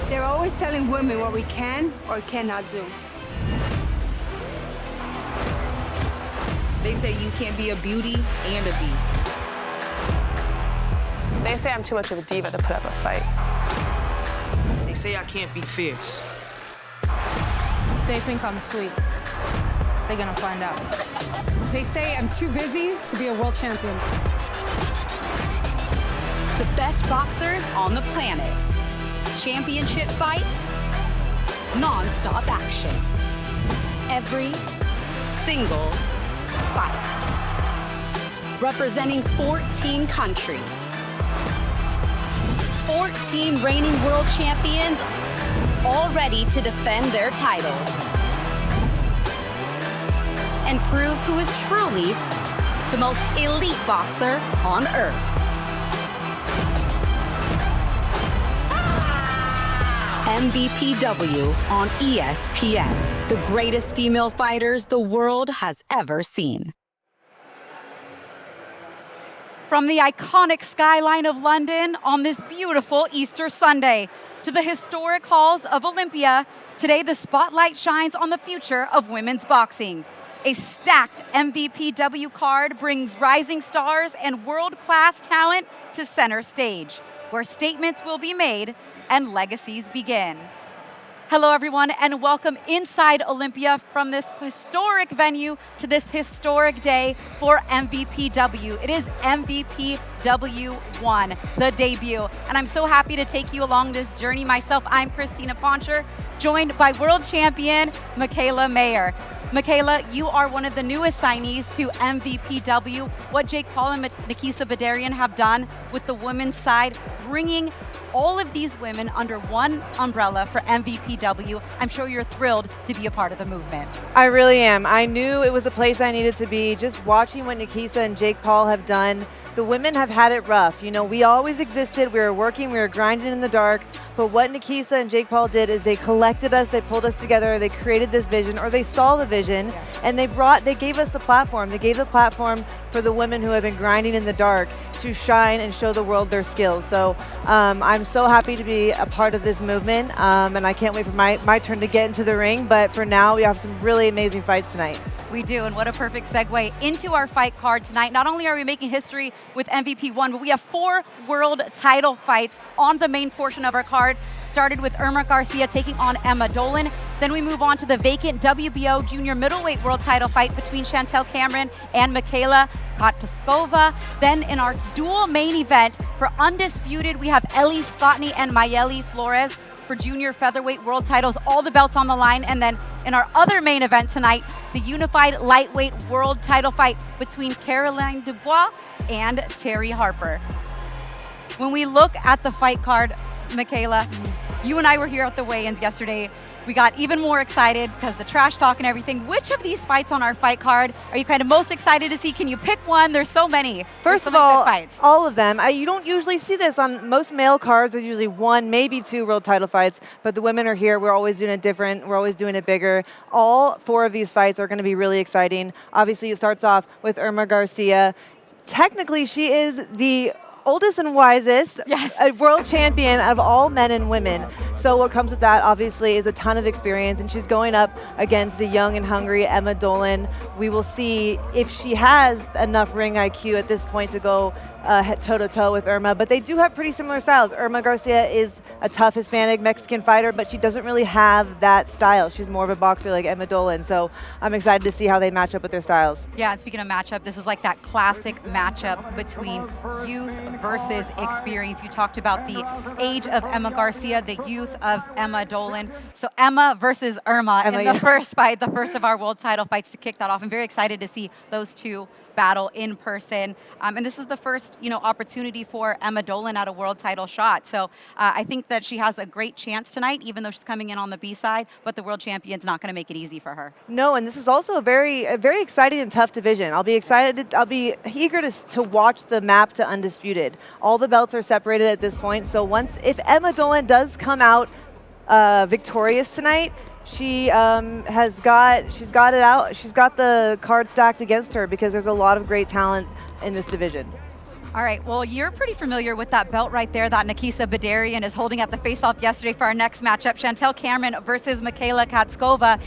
They're always telling women what we can or cannot do. They say you can't be a beauty and a beast. They say I'm too much of a diva to put up a fight. They say I can't be fierce. They think I'm sweet. They're gonna find out. They say I'm too busy to be a world champion. The best boxers on the planet. Championship fights, non-stop action. Every single fight. Representing 14 countries. 14 reigning world champions, all ready to defend their titles. And prove who is truly the most elite boxer on earth. MVPW on ESPN, the greatest female fighters the world has ever seen. From the iconic skyline of London on this beautiful Easter Sunday to the historic halls of Olympia, today the spotlight shines on the future of women's boxing. A stacked MVPW card brings rising stars and world-class talent to center stage, where statements will be made and legacies begin. Hello, everyone, and welcome inside Olympia from this historic venue to this historic day for MVPW. It is MVPW 1, the debut, and I'm so happy to take you along this journey myself. I'm Christina Poncher, joined by world champion Michaela Mayer. Michaela, you are one of the newest signees to MVPW. What Jake Paul and Nakisa Badarian have done with the women's side, bringing all of these women under one umbrella for MVPW. I'm sure you're thrilled to be a part of the movement. I really am. I knew it was a place I needed to be. Just watching what Nakisa and Jake Paul have done, the women have had it rough. You know, we always existed. We were working. We were grinding in the dark. But what Nakisa and Jake Paul did is they collected us. They pulled us together. They created this vision, or they saw the vision, and they gave us the platform. They gave the platform for the women who have been grinding in the dark to shine and show the world their skills. So I'm so happy to be a part of this movement, and I can't wait for my turn to get into the ring. But for now, we have some really amazing fights tonight. We do, and what a perfect segue into our fight card tonight. Not only are we making history with MVP 1, but we have 4 world title fights on the main portion of our card. Started with Irma Garcia taking on Emma Dolan. Then we move on to the vacant WBO junior middleweight world title fight between Chantel Cameron and Michaela Katskova. Then in our dual main event for Undisputed, we have Ellie Scottney and Mayeli Flores for junior featherweight world titles, all the belts on the line. And then in our other main event tonight, the unified lightweight world title fight between Caroline Dubois and Terry Harper. When we look at the fight card, Michaela, you and I were here at the weigh-ins yesterday. We got even more excited because the trash talk and everything. Which of these fights on our fight card are you kind of most excited to see? Can you pick one? There's so many. First of all, all of them. You don't usually see this on most male cards. There's usually 1, maybe 2 world title fights, but the women are here. We're always doing it different. We're always doing it bigger. All 4 of these fights are going to be really exciting. Obviously, it starts off with Irma Garcia. Technically, she is the oldest and wisest world champion of all men and women. So what comes with that, obviously, is a ton of experience, and she's going up against the young and hungry Emma Dolan. We will see if she has enough ring IQ at this point to go toe-to-toe with Irma, but they do have pretty similar styles. Irma Garcia is a tough Hispanic Mexican fighter, but she doesn't really have that style. She's more of a boxer like Emma Dolan, so I'm excited to see how they match up with their styles. Yeah, and speaking of matchup, this is like that classic matchup between youth versus experience. You talked about the age of Emma Garcia, the youth of Emma Dolan. So Emma versus Irma in the first fight, the first of our world title fights to kick that off. I'm very excited to see those two battle in person. And this is the first, opportunity for Emma Dolan at a world title shot. So I think that she has a great chance tonight, even though she's coming in on the B side, but the world champion's not going to make it easy for her. No, and this is also a very exciting and tough division. I'll be eager to watch the map to Undisputed. All the belts are separated at this point. So if Emma Dolan does come out victorious tonight, she's got it out. She's got the card stacked against her because there's a lot of great talent in this division. All right, well, you're pretty familiar with that belt right there that Nakisa Badarian is holding at the face-off yesterday for our next matchup, Chantel Cameron versus Michaela Katskova.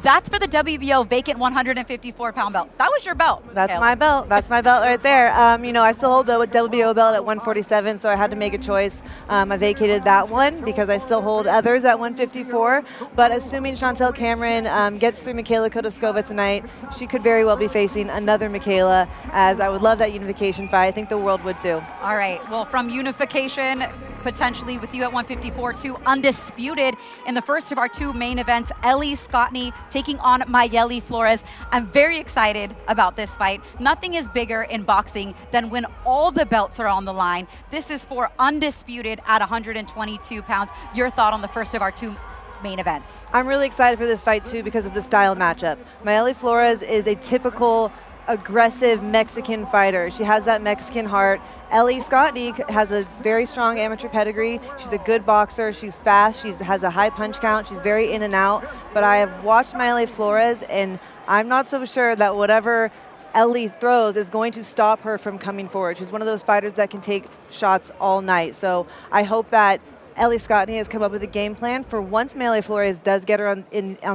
That's for the WBO vacant 154-pound belt. That was your belt. That's my belt. That's my belt right there. I still hold the WBO belt at 147, so I had to make a choice. I vacated that one because I still hold others at 154, but assuming Chantel Cameron gets through Michaela Katskova tonight, she could very well be facing another Michaela, as I would love that unification fight. I think the world would too. All right, well, from unification, potentially with you at 154 to Undisputed in the first of our 2 main events, Ellie Scottney taking on Mayeli Flores. I'm very excited about this fight. Nothing is bigger in boxing than when all the belts are on the line. This is for Undisputed at 122 pounds. Your thought on the first of our 2 main events? I'm really excited for this fight too because of the style matchup. Mayeli Flores is a typical aggressive Mexican fighter. She has that Mexican heart. Ellie Scottney has a very strong amateur pedigree. She's a good boxer. She's fast. She has a high punch count. She's very in and out. But I have watched Mayeli Flores, and I'm not so sure that whatever Ellie throws is going to stop her from coming forward. She's one of those fighters that can take shots all night. So I hope that Ellie Scottney has come up with a game plan for once Melee Flores does get her on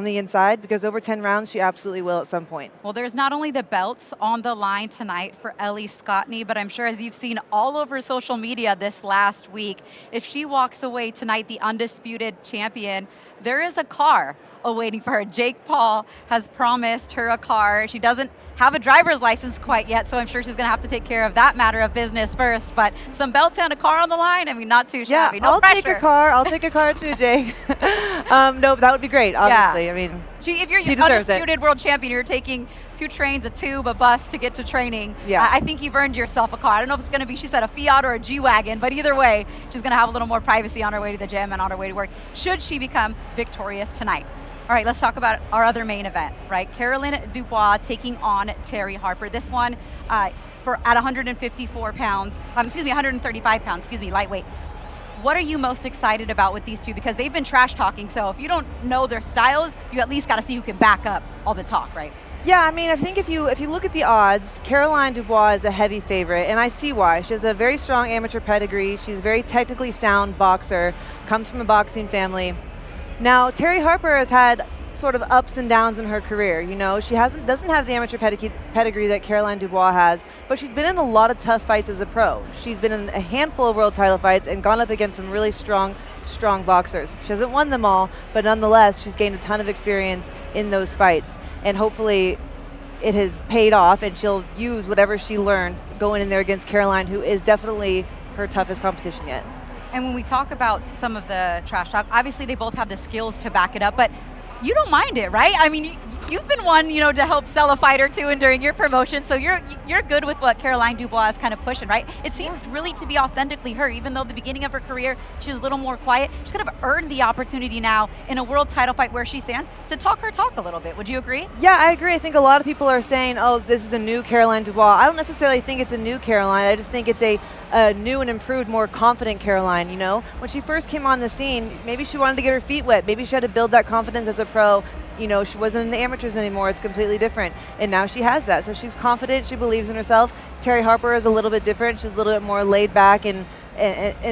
the inside, because over 10 rounds, she absolutely will at some point. Well, there's not only the belts on the line tonight for Ellie Scottney, but I'm sure as you've seen all over social media this last week, if she walks away tonight the undisputed champion, there is a car awaiting for her. Jake Paul has promised her a car. She doesn't have a driver's license quite yet, so I'm sure she's going to have to take care of that matter of business first. But some belts and a car on the line, I mean, not too shabby. No I'll pressure. take a car. I'll take a car too, Jake. No, but that would be great, obviously. Yeah. I mean, if you're she undisputed world champion, you're taking 2 trains, a tube, a bus to get to training. Yeah. I think you've earned yourself a car. I don't know if it's going to be, she said, a Fiat or a G-Wagon, but either way, she's going to have a little more privacy on her way to the gym and on her way to work, should she become victorious tonight. All right, let's talk about our other main event, right? Caroline Dubois taking on Terry Harper. This one at 154 pounds, 135 pounds, lightweight. What are you most excited about with these two? Because they've been trash talking, so if you don't know their styles, you at least got to see who can back up all the talk, right? Yeah, I mean, I think if you look at the odds, Caroline Dubois is a heavy favorite, and I see why. She has a very strong amateur pedigree. She's a very technically sound boxer, comes from a boxing family. Now, Terry Harper has had sort of ups and downs in her career. You know, she doesn't have the amateur pedigree that Caroline Dubois has, but she's been in a lot of tough fights as a pro. She's been in a handful of world title fights and gone up against some really strong boxers. She hasn't won them all, but nonetheless, she's gained a ton of experience in those fights. And hopefully it has paid off, and she'll use whatever she learned going in there against Caroline, who is definitely her toughest competition yet. And when we talk about some of the trash talk, obviously they both have the skills to back it up, but you don't mind it, right? I mean, you've been one, to help sell a fight or two and during your promotion, so you're good with what Caroline Dubois is kind of pushing, right? It seems really to be authentically her, even though at the beginning of her career, she was a little more quiet. She's kind of earned the opportunity now in a world title fight where she stands to talk her talk a little bit. Would you agree? Yeah, I agree. I think a lot of people are saying, oh, this is a new Caroline Dubois. I don't necessarily think it's a new Caroline. I just think it's a new and improved, more confident Caroline, When she first came on the scene, maybe she wanted to get her feet wet. Maybe she had to build that confidence as a pro. She wasn't in the amateurs anymore. It's completely different. And now she has that. So she's confident. She believes in herself. Terry Harper is a little bit different. She's a little bit more laid back and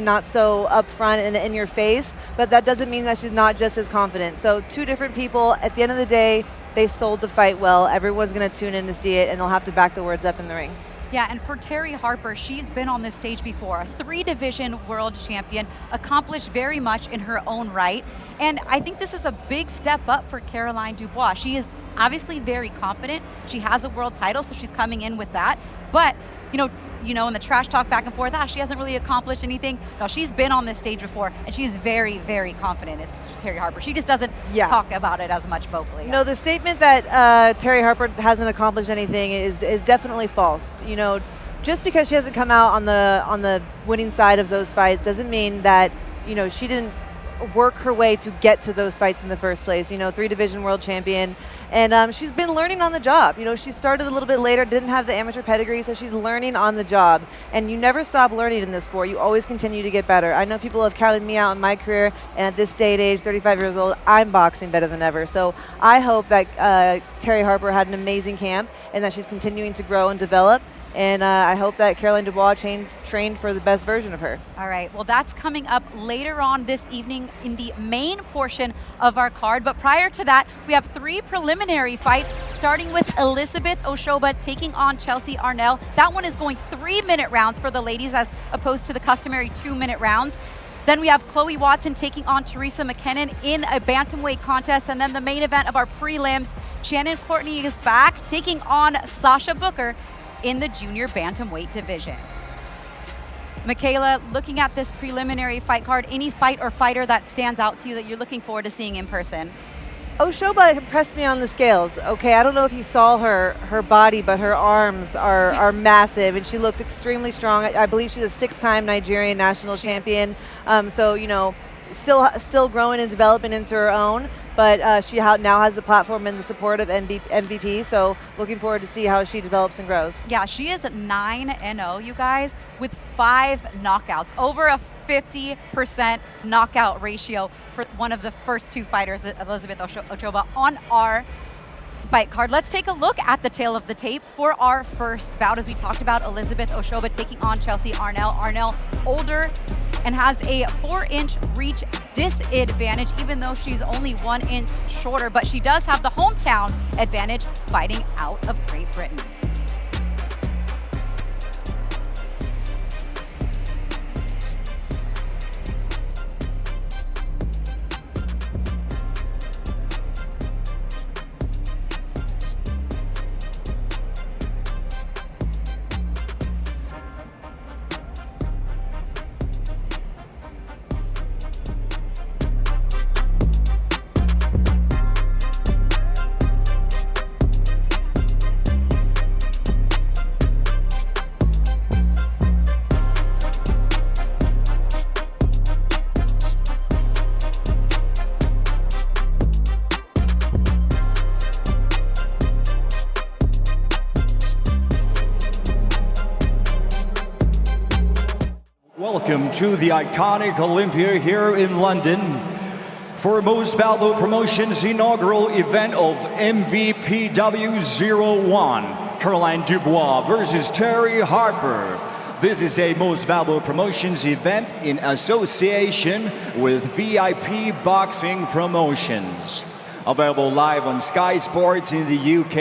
not so upfront and in your face. But that doesn't mean that she's not just as confident. So 2 different people. At the end of the day, they sold the fight well. Everyone's going to tune in to see it, and they'll have to back the words up in the ring. Yeah, and for Terry Harper, she's been on this stage before, a 3-division world champion, accomplished very much in her own right. And I think this is a big step up for Caroline Dubois. She is obviously very confident. She has a world title, so she's coming in with that. But, in the trash talk back and forth, she hasn't really accomplished anything. No, she's been on this stage before, and she's very, very confident as Terry Harper. She just doesn't talk about it as much vocally. No, the statement that Terry Harper hasn't accomplished anything is definitely false. Just because she hasn't come out on the winning side of those fights doesn't mean that, she didn't work her way to get to those fights in the first place. 3-division world champion. And she's been learning on the job. She started a little bit later, didn't have the amateur pedigree, so she's learning on the job. And you never stop learning in this sport. You always continue to get better. I know people have counted me out in my career, and at this day and age, 35 years old, I'm boxing better than ever. So I hope that Terry Harper had an amazing camp and that she's continuing to grow and develop. And I hope that Caroline Dubois trained for the best version of her. All right, well, that's coming up later on this evening in the main portion of our card. But prior to that, we have 3 preliminary fights, starting with Elizabeth Ashoba taking on Chelsea Arnell. That one is going 3-minute rounds for the ladies as opposed to the customary 2-minute rounds. Then we have Chloe Watson taking on Teresa Makinen in a bantamweight contest. And then the main event of our prelims, Courtney is back taking on Sasha Booker in the junior bantamweight division. Michaela, looking at this preliminary fight card, any fight or fighter that stands out to you that you're looking forward to seeing in person? Ashoba impressed me on the scales. Okay, I don't know if you saw her body, but her arms are massive, and she looks extremely strong. I believe she's a 6-time Nigerian national champion. So, still growing and developing into her own. But she now has the platform and the support of MVP, so looking forward to see how she develops and grows. Yeah, she is 9-0, you guys, with 5 knockouts, over a 50% knockout ratio for one of the first 2 fighters, Elizabeth Ashoba, on our fight card. Let's take a look at the tail of the tape for our first bout. As we talked about, Elizabeth Ashoba taking on Chelsea Arnell. Arnell, older, and has a 4-inch reach disadvantage, even though she's only 1 inch shorter, but she does have the hometown advantage fighting out of Great Britain. Welcome to the iconic Olympia here in London for Most Valuable Promotions inaugural event of MVPW 01, Caroline Dubois versus Terry Harper. This is a Most Valuable Promotions event in association with VIP Boxing Promotions. Available live on Sky Sports in the UK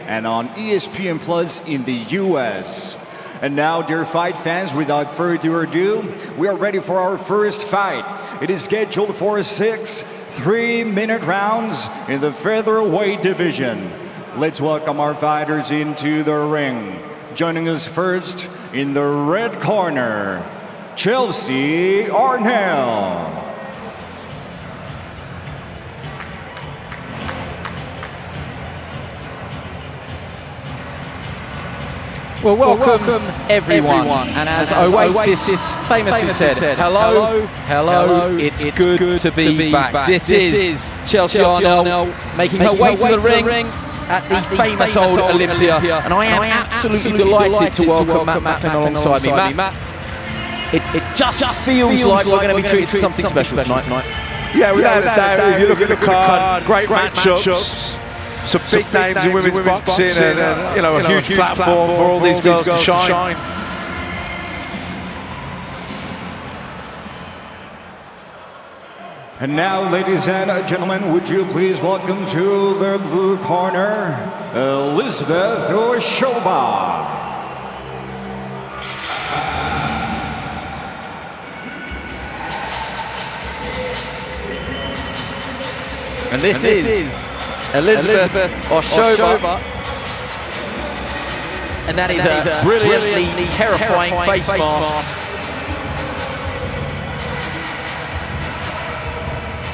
and on ESPN Plus in the US. And now, dear fight fans, without further ado, we are ready for our first fight. It is scheduled for 6 3-minute rounds in the featherweight division. Let's welcome our fighters into the ring. Joining us first in the red corner, Chelsea Arnell. Well, welcome everyone. And as Oasis famously said, hello, it's good to be back. This is Chelsea Arnell making her way to the ring at the famous old Olympia. And I am absolutely delighted to welcome Matt Makinen alongside me. Matt, it just feels like we're going to be treated to something special tonight. Yeah, without a doubt, if you look at the card, great matchups. Some big names in women's boxing and a huge platform for all these girls to shine. And now, ladies and gentlemen, would you please welcome to the blue corner, Elizabeth Ashoba. And this is Elizabeth Ashoba. And that is a brilliantly terrifying face mask.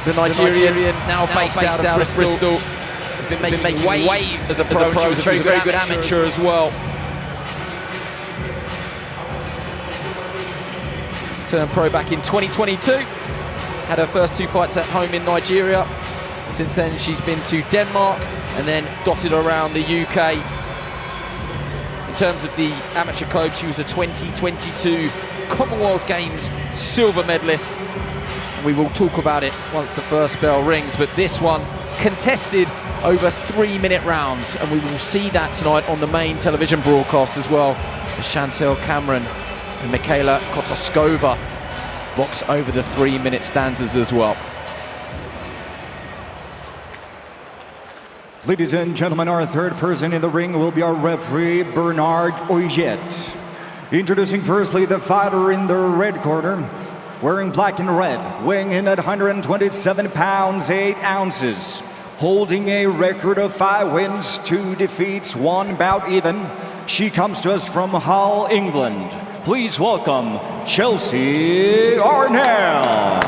The Nigerian, now based out of Bristol, has been making waves as a pro. She was a very good amateur as well. Turned pro back in 2022. Had her first 2 fights at home in Nigeria. Since then, she's been to Denmark and then dotted around the UK. In terms of the amateur code, she was a 2022 Commonwealth Games silver medalist. We will talk about it once the first bell rings, but this one contested over 3-minute rounds, and we will see that tonight on the main television broadcast as well. As Chantel Cameron and Michaela Kotoskova box over the 3-minute stanzas as well. Ladies and gentlemen, our third person in the ring will be our referee, Bernard Oyet. Introducing firstly the fighter in the red corner, wearing black and red, weighing in at 127 pounds, 8 ounces. Holding a record of 5 wins, 2 defeats, 1 bout even. She comes to us from Hull, England. Please welcome Chelsea Arnell.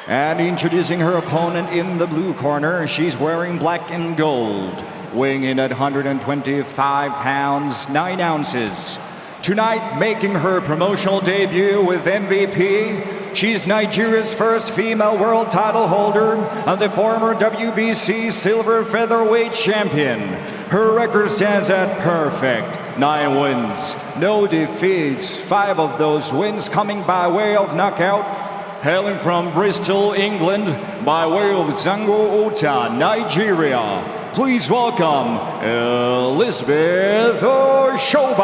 And introducing her opponent in the blue corner, she's wearing black and gold, weighing in at 125 pounds, 9 ounces. Tonight, making her promotional debut with MVP, she's Nigeria's first female world title holder and the former WBC silver featherweight champion. Her record stands at perfect, 9 wins, no defeats, 5 of those wins coming by way of knockout. Hailing from Bristol, England, by way of Zango Ota, Nigeria, please welcome Elizabeth Ashoba.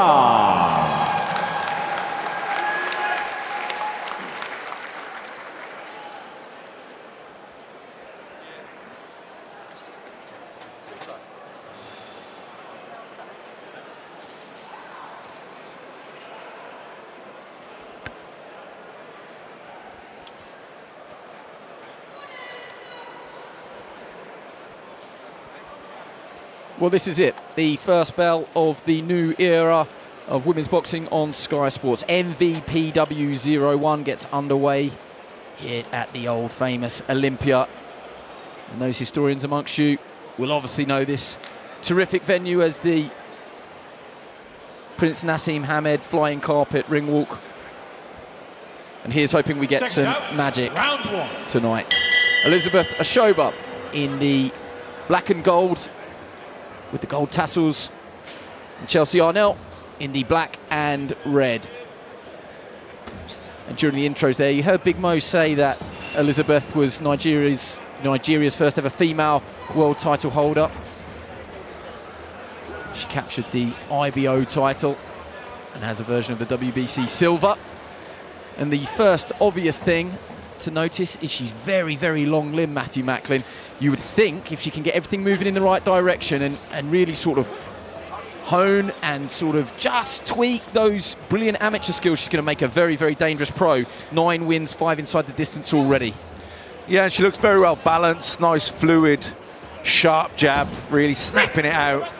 Well, this is it. The first bell of the new era of women's boxing on Sky Sports. MVPW 01 gets underway here at the old famous Olympia. And those historians amongst you will obviously know this terrific venue as the Prince Nassim Hamed flying carpet ring walk. And here's hoping we get some magic tonight. Elizabeth Ashoba in the black and gold with the gold tassels. And Chelsea Arnell in the black and red. And during the intros there, you heard Big Mo say that Elizabeth was Nigeria's first ever female world title holder. She captured the IBO title and has a version of the WBC silver. And the first obvious thing to notice is she's very, very long limb, Matthew Macklin. You would think if she can get everything moving in the right direction and really sort of hone and sort of just tweak those brilliant amateur skills, she's going to make a very, very dangerous pro. 9 wins, 5 inside the distance already. Yeah, she looks very well balanced, nice fluid, sharp jab, really snapping it out.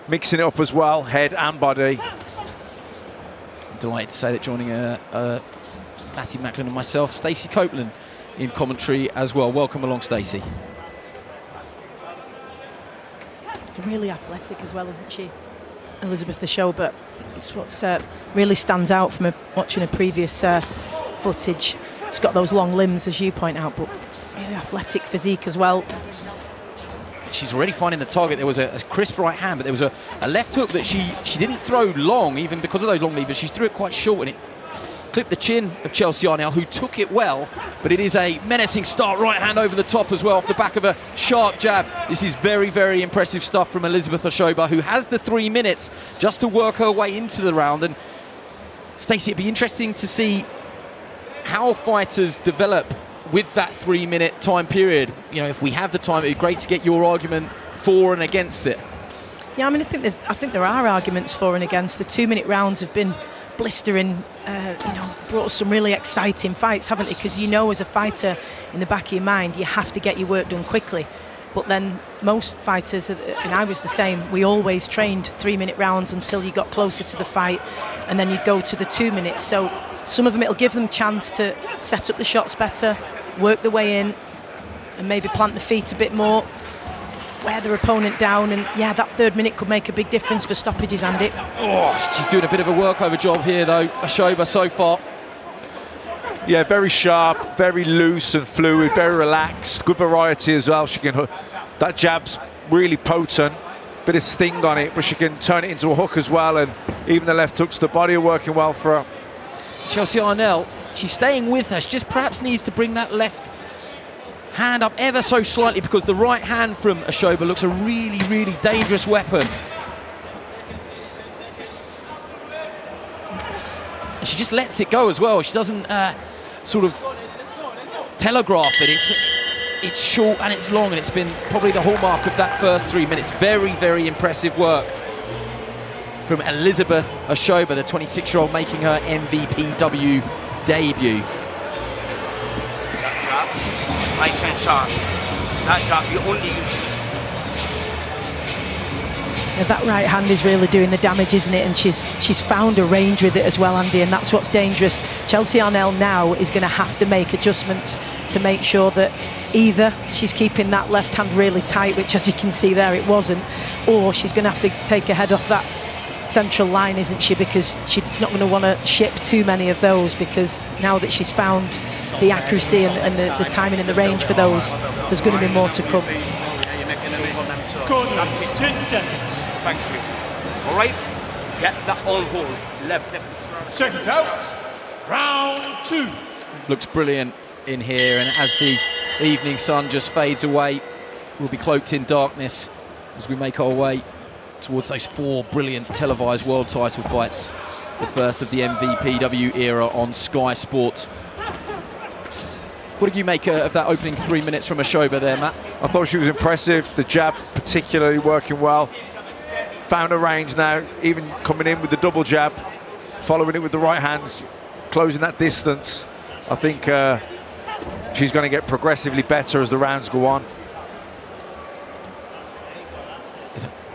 Mixing it up as well, head and body. I'm delighted to say that joining Matthew Macklin and myself, Stacey Copeland in commentary as well. Welcome along, Stacey. Really athletic as well, isn't she, Elizabeth Ashoba? It's what really stands out from watching a previous footage. She's got those long limbs, as you point out, but really athletic physique as well. She's already finding the target. There was a crisp right hand, but there was a left hook that she didn't throw long, even because of those long levers. She threw it quite short, and it clipped the chin of Chelsea Arnell, who took it well, but it is a menacing start. Right hand over the top as well, off the back of a sharp jab. This is very, very impressive stuff from Elizabeth Ashoba, who has the 3 minutes just to work her way into the round. And Stacey, it'd be interesting to see how fighters develop with that 3-minute time period. You know, if we have the time, it'd be great to get your argument for and against it. Yeah, I mean, I think there are arguments for and against. The 2-minute rounds have been blistering, you know, brought us some really exciting fights, haven't they? Because you know, as a fighter, in the back of your mind, you have to get your work done quickly. But then most fighters, and I was the same, we always trained 3-minute rounds until you got closer to the fight, and then you'd go to the 2 minutes. So some of them, it'll give them a chance to set up the shots better, work the way in, and maybe plant the feet a bit more, wear their opponent down, and yeah, that 3rd minute could make a big difference for stoppages, Andy. Oh, she's doing a bit of a workover job here, though, Ashoba, so far. Yeah, very sharp, very loose and fluid, very relaxed. Good variety as well. She can, that jab's really potent, bit of sting on it, but she can turn it into a hook as well, and even the left hooks to the body are working well for her. Chelsea Arnell, she's staying with her. She just perhaps needs to bring that left hand up ever so slightly, because the right hand from Ashoba looks a really, really dangerous weapon. And she just lets it go as well. She doesn't sort of telegraph it. It's short and it's long, and it's been probably the hallmark of that first 3 minutes. Very, very impressive work from Elizabeth Ashoba, the 26-year-old, making her MVPW debut. That jab, nice and sharp. That jab, you only use it. Yeah, that right hand is really doing the damage, isn't it? And she's found a range with it as well, Andy, and that's what's dangerous. Chelsea Arnell now is going to have to make adjustments to make sure that either she's keeping that left hand really tight, which, as you can see there, it wasn't, or she's going to have to take her head off that central line, isn't she? Because she's not going to want to ship too many of those, because now that she's found the accuracy and the timing and the range for those, there's going to be more to come. Good, 10 seconds. Thank you. All right, get that all hold. Left. Seconds out. Round 2. Looks brilliant in here, and as the evening sun just fades away, we'll be cloaked in darkness as we make our way towards those 4 brilliant televised world title fights, the first of the MVPW era on Sky Sports. What did you make of that opening 3 minutes from Ashoba there, Matt? I thought she was impressive. The jab particularly working well. Found a range now, even coming in with the double jab, following it with the right hand, closing that distance. I think she's going to get progressively better as the rounds go on.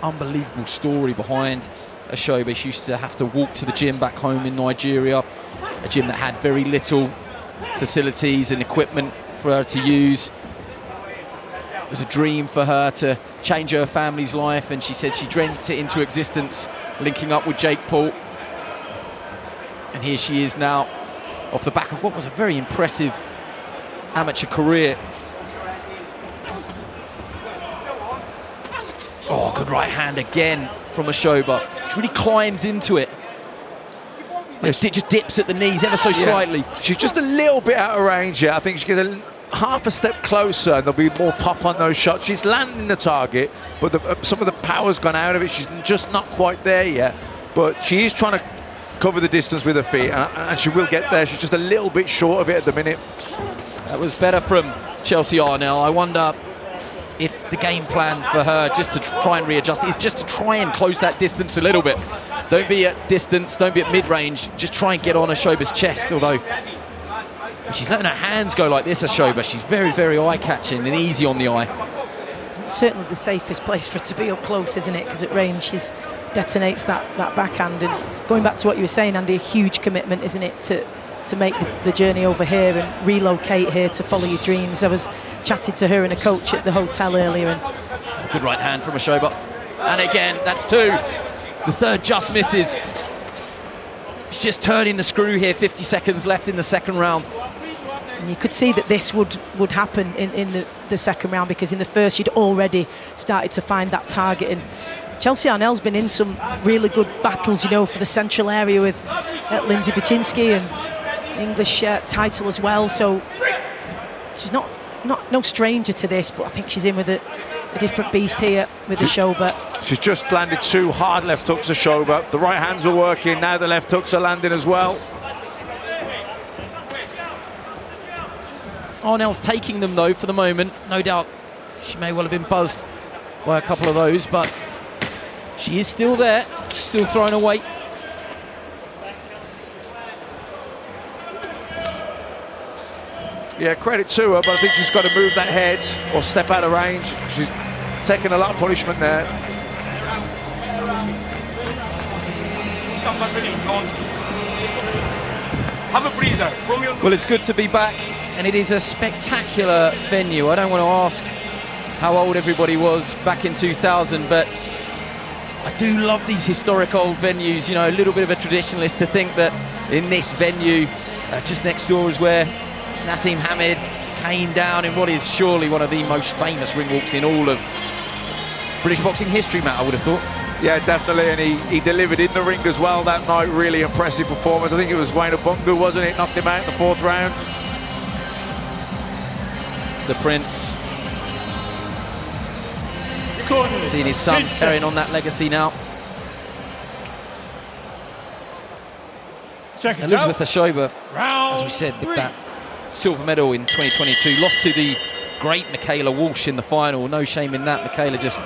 unbelievable story behind Ashoba. She used to have to walk to the gym back home in Nigeria, a gym that had very little facilities and equipment for her to use. It was a dream for her to change her family's life, and she said she dreamt it into existence, linking up with Jake Paul. And here she is now, off the back of what was a very impressive amateur career. Oh, good right hand again from Ashoba. She really climbs into it. It just dips at the knees ever so slightly. She's just a little bit out of range here. I think she gets half a step closer and there'll be more pop on those shots. She's landing the target, but some of the power's gone out of it. She's just not quite there yet, but she is trying to cover the distance with her feet, and she will get there. She's just a little bit short of it at the minute. That was better from Chelsea Arnell. I wonder if the game plan for her, just to try and readjust, is just to try and close that distance a little bit. Don't be at distance, don't be at mid-range, just try and get on Ashoba's chest, although she's letting her hands go like this, Ashoba. She's very, very eye-catching and easy on the eye. It's certainly the safest place for it to be up close, isn't it? Because at range, she detonates that backhand. And going back to what you were saying, Andy, a huge commitment, isn't it, to make the journey over here and relocate here to follow your dreams. I was chatting to her and a coach at the hotel earlier. And good right hand from Ashoba. And again, that's two. The third just misses. She's just turning the screw here, 50 seconds left in the second round. And you could see that this would happen in the second round, because in the first she'd already started to find that target. And Chelsea Arnell's been in some really good battles, you know, for the central area with Lindsay Baczynski and English title as well. So she's no stranger to this, but I think she's in with a different beast here with Ashoba. She's just landed two hard left hooks, Ashoba. The right hands are working, now the left hooks are landing as well. Arnell's taking them though for the moment. No doubt she may well have been buzzed by a couple of those, but she is still there. She's still throwing away. Yeah, credit to her, but I think she's got to move that head or step out of range. She's taking a lot of punishment there. Have a breather. Well, it's good to be back, and it is a spectacular venue. I don't want to ask how old everybody was back in 2000, but I do love these historic old venues. You know, a little bit of a traditionalist to think that in this venue, just next door is where Nassim Hamid came down in what is surely one of the most famous ring walks in all of British boxing history, Matt, I would have thought. Yeah, definitely, and he delivered in the ring as well that night. Really impressive performance. I think it was Wayne Bungu, wasn't it? Knocked him out in the fourth round. The Prince. Seeing his son carrying on that legacy now. Elizabeth Ashoba, as we said, with that silver medal in 2022, lost to the great Michaela Walsh in the final. No shame in that. Michaela just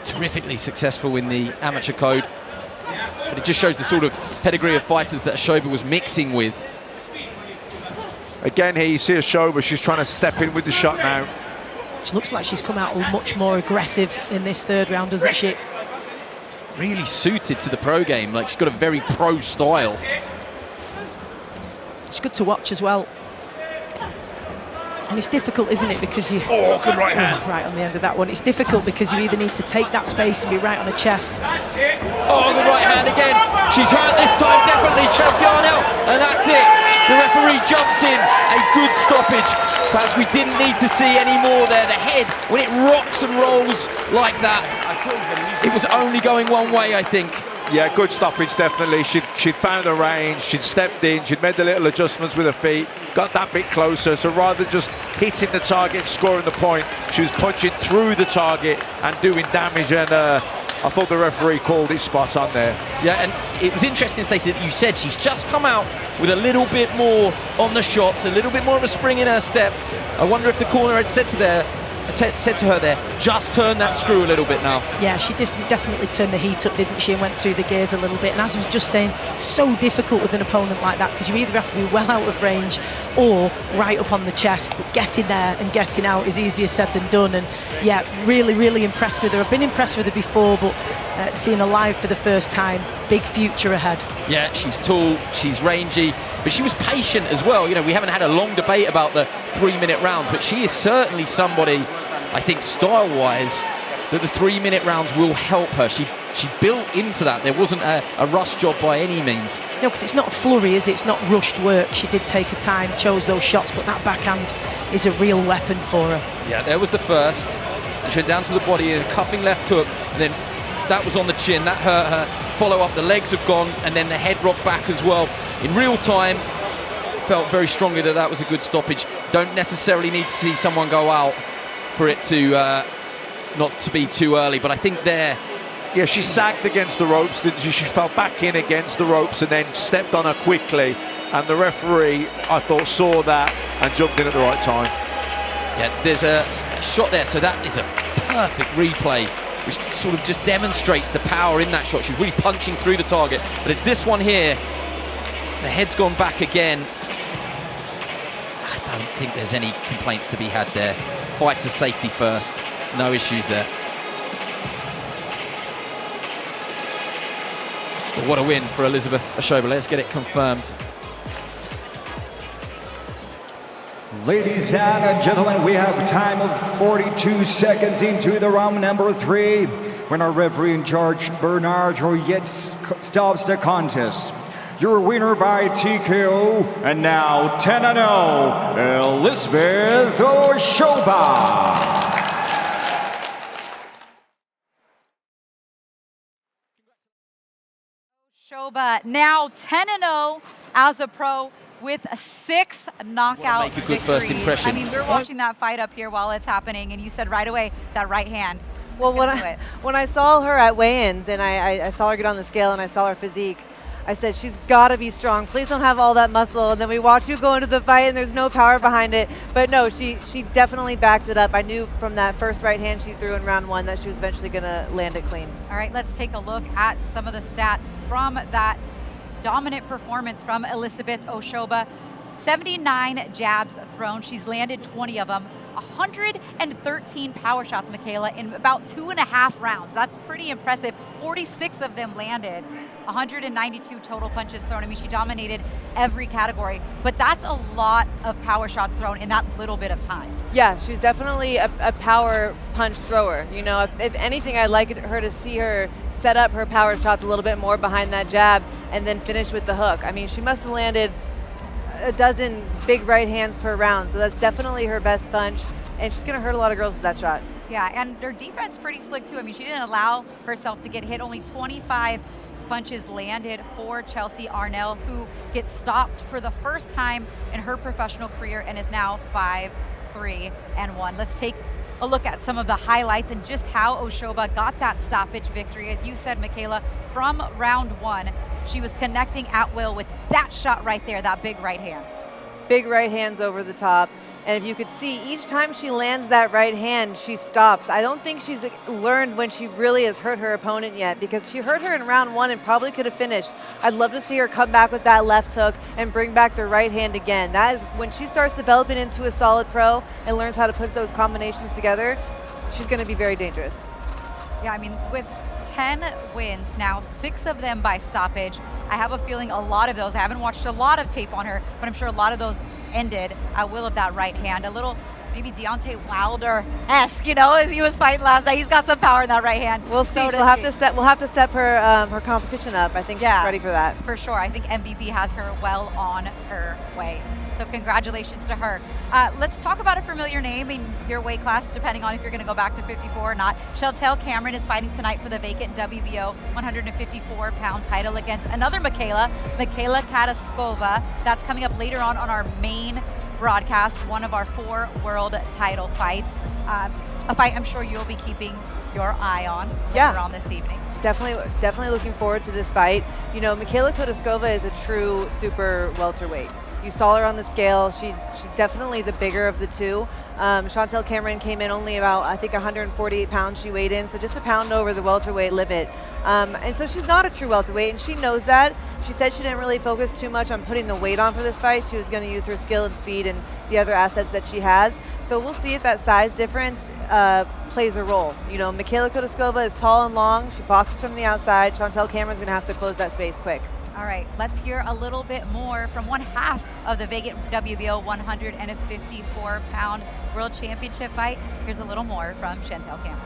terrifically successful in the amateur code. But it just shows the sort of pedigree of fighters that Ashoba was mixing with. Again here you see Ashoba, she's trying to step in with the shot now. She looks like she's come out much more aggressive in this third round, doesn't she? Really suited to the pro game, like she's got a very pro style. It's good to watch as well. And it's difficult, isn't it, because you... Oh, good right hand. Right on the end of that one. It's difficult because you either need to take that space and be right on the chest. Oh, the right hand again. She's hurt this time, definitely, Chelsea Arnell. And that's it. The referee jumps in. A good stoppage. Perhaps we didn't need to see any more there. The head, when it rocks and rolls like that, it was only going one way, I think. Yeah, good stoppage, definitely. She'd found the range, she'd stepped in, she'd made the little adjustments with her feet, got that bit closer. So rather than just hitting the target and scoring the point, she was punching through the target and doing damage. And I thought the referee called it spot on there. Yeah, and it was interesting, Stacey, that you said she's just come out with a little bit more on the shots, a little bit more of a spring in her step. I wonder if the corner had said to her there, just turn that screw a little bit now. Yeah, she definitely turned the heat up, didn't she, and went through the gears a little bit. And as I was just saying, so difficult with an opponent like that, because you either have to be well out of range or right up on the chest. But getting there and getting out is easier said than done. And yeah, really, really impressed with her. I've been impressed with her before, but seeing her live for the first time, big future ahead. Yeah, she's tall, she's rangy, but she was patient as well. You know, we haven't had a long debate about the 3-minute rounds, but she is certainly somebody, I think, style-wise, that the 3-minute rounds will help her. She built into that. There wasn't a rush job by any means. No, because it's not a flurry, is it? It's not rushed work. She did take her time, chose those shots, but that backhand is a real weapon for her. Yeah, there was the first. And she went down to the body and a cupping left hook, and then that was on the chin. That hurt her. Follow up, the legs have gone, and then the head rocked back as well. In real time, felt very strongly that that was a good stoppage. Don't necessarily need to see someone go out for it to not to be too early, but I think there... Yeah, she sagged against the ropes, didn't she? She fell back in against the ropes and then stepped on her quickly. And the referee, I thought, saw that and jumped in at the right time. Yeah, there's a shot there, so that is a perfect replay, which sort of just demonstrates the power in that shot. She's really punching through the target. But it's this one here. The head's gone back again. I don't think there's any complaints to be had there. Fight to safety first. No issues there. But what a win for Elizabeth Ashoba. Let's get it confirmed. Ladies and gentlemen, we have a time of 42 seconds into the round number 3 when our referee in charge, Bernard Royet, stops the contest. Your winner by TKO, and now 10-0, Elizabeth Ashoba. Ashoba now 10-0 as a pro with 6 knockout Make a good victories. first impression. I mean, we're watching that fight up here while it's happening, and you said right away that right hand. Well, when I saw her at weigh-ins and I saw her get on the scale and I saw her physique, I said, she's got to be strong. Please don't have all that muscle. And then we watch you go into the fight and there's no power behind it. But no, she definitely backed it up. I knew from that first right hand she threw in round 1 that she was eventually going to land it clean. All right, let's take a look at some of the stats from that dominant performance from Elizabeth Ashoba. 79 jabs thrown. She's landed 20 of them. 113 power shots, Michaela, in about 2.5 rounds. That's pretty impressive. 46 of them landed. 192 total punches thrown. I mean, she dominated every category, but that's a lot of power shots thrown in that little bit of time. Yeah, she's definitely a power punch thrower. You know, if anything, I'd like her to see her set up her power shots a little bit more behind that jab and then finish with the hook. I mean, she must have landed a dozen big right hands per round, so that's definitely her best punch, and she's going to hurt a lot of girls with that shot. Yeah, and her defense pretty slick too. I mean, she didn't allow herself to get hit. Only 25 punches landed for Chelsea Arnell, who gets stopped for the first time in her professional career and is now 5-3-1. Let's take a look at some of the highlights and just how Ashoba got that stoppage victory. As you said, Michaela, from round 1, she was connecting at will with that shot right there, that big right hand. Big right hands over the top. And if you could see, each time she lands that right hand, she stops. I don't think she's learned when she really has hurt her opponent yet, because she hurt her in round 1 and probably could have finished. I'd love to see her come back with that left hook and bring back the right hand again. That is when she starts developing into a solid pro and learns how to put those combinations together, she's going to be very dangerous. Yeah, I mean, with 10 wins now, 6 of them by stoppage. I have a feeling a lot of those, I haven't watched a lot of tape on her, but I'm sure a lot of those ended at will of that right hand. A little maybe Deontay Wilder-esque, you know, as he was fighting last night. He's got some power in that right hand. We'll see. We'll have to step her her competition up. I think she's ready for that. For sure. I think MVP has her well on her way. So congratulations to her. Let's talk about a familiar name in your weight class, depending on if you're going to go back to 54 or not. Chantel Cameron is fighting tonight for the vacant WBO 154-pound title against another Michaela Kataskova. That's coming up later on our main broadcast, one of our 4 world title fights. A fight I'm sure you'll be keeping your eye on later on this evening. Definitely looking forward to this fight. You know, Michaela Kataskova is a true super welterweight. You saw her on the scale. She's definitely the bigger of the two. Chantel Cameron came in only about, I think, 148 pounds she weighed in, so just a pound over the welterweight limit. And so she's not a true welterweight, and she knows that. She said she didn't really focus too much on putting the weight on for this fight. She was going to use her skill and speed and the other assets that she has. So we'll see if that size difference plays a role. You know, Michaela Kudryashova is tall and long. She boxes from the outside. Chantel Cameron's going to have to close that space quick. All right, let's hear a little bit more from one half of the vacant WBO 154-pound World Championship fight. Here's a little more from Chantel Cameron.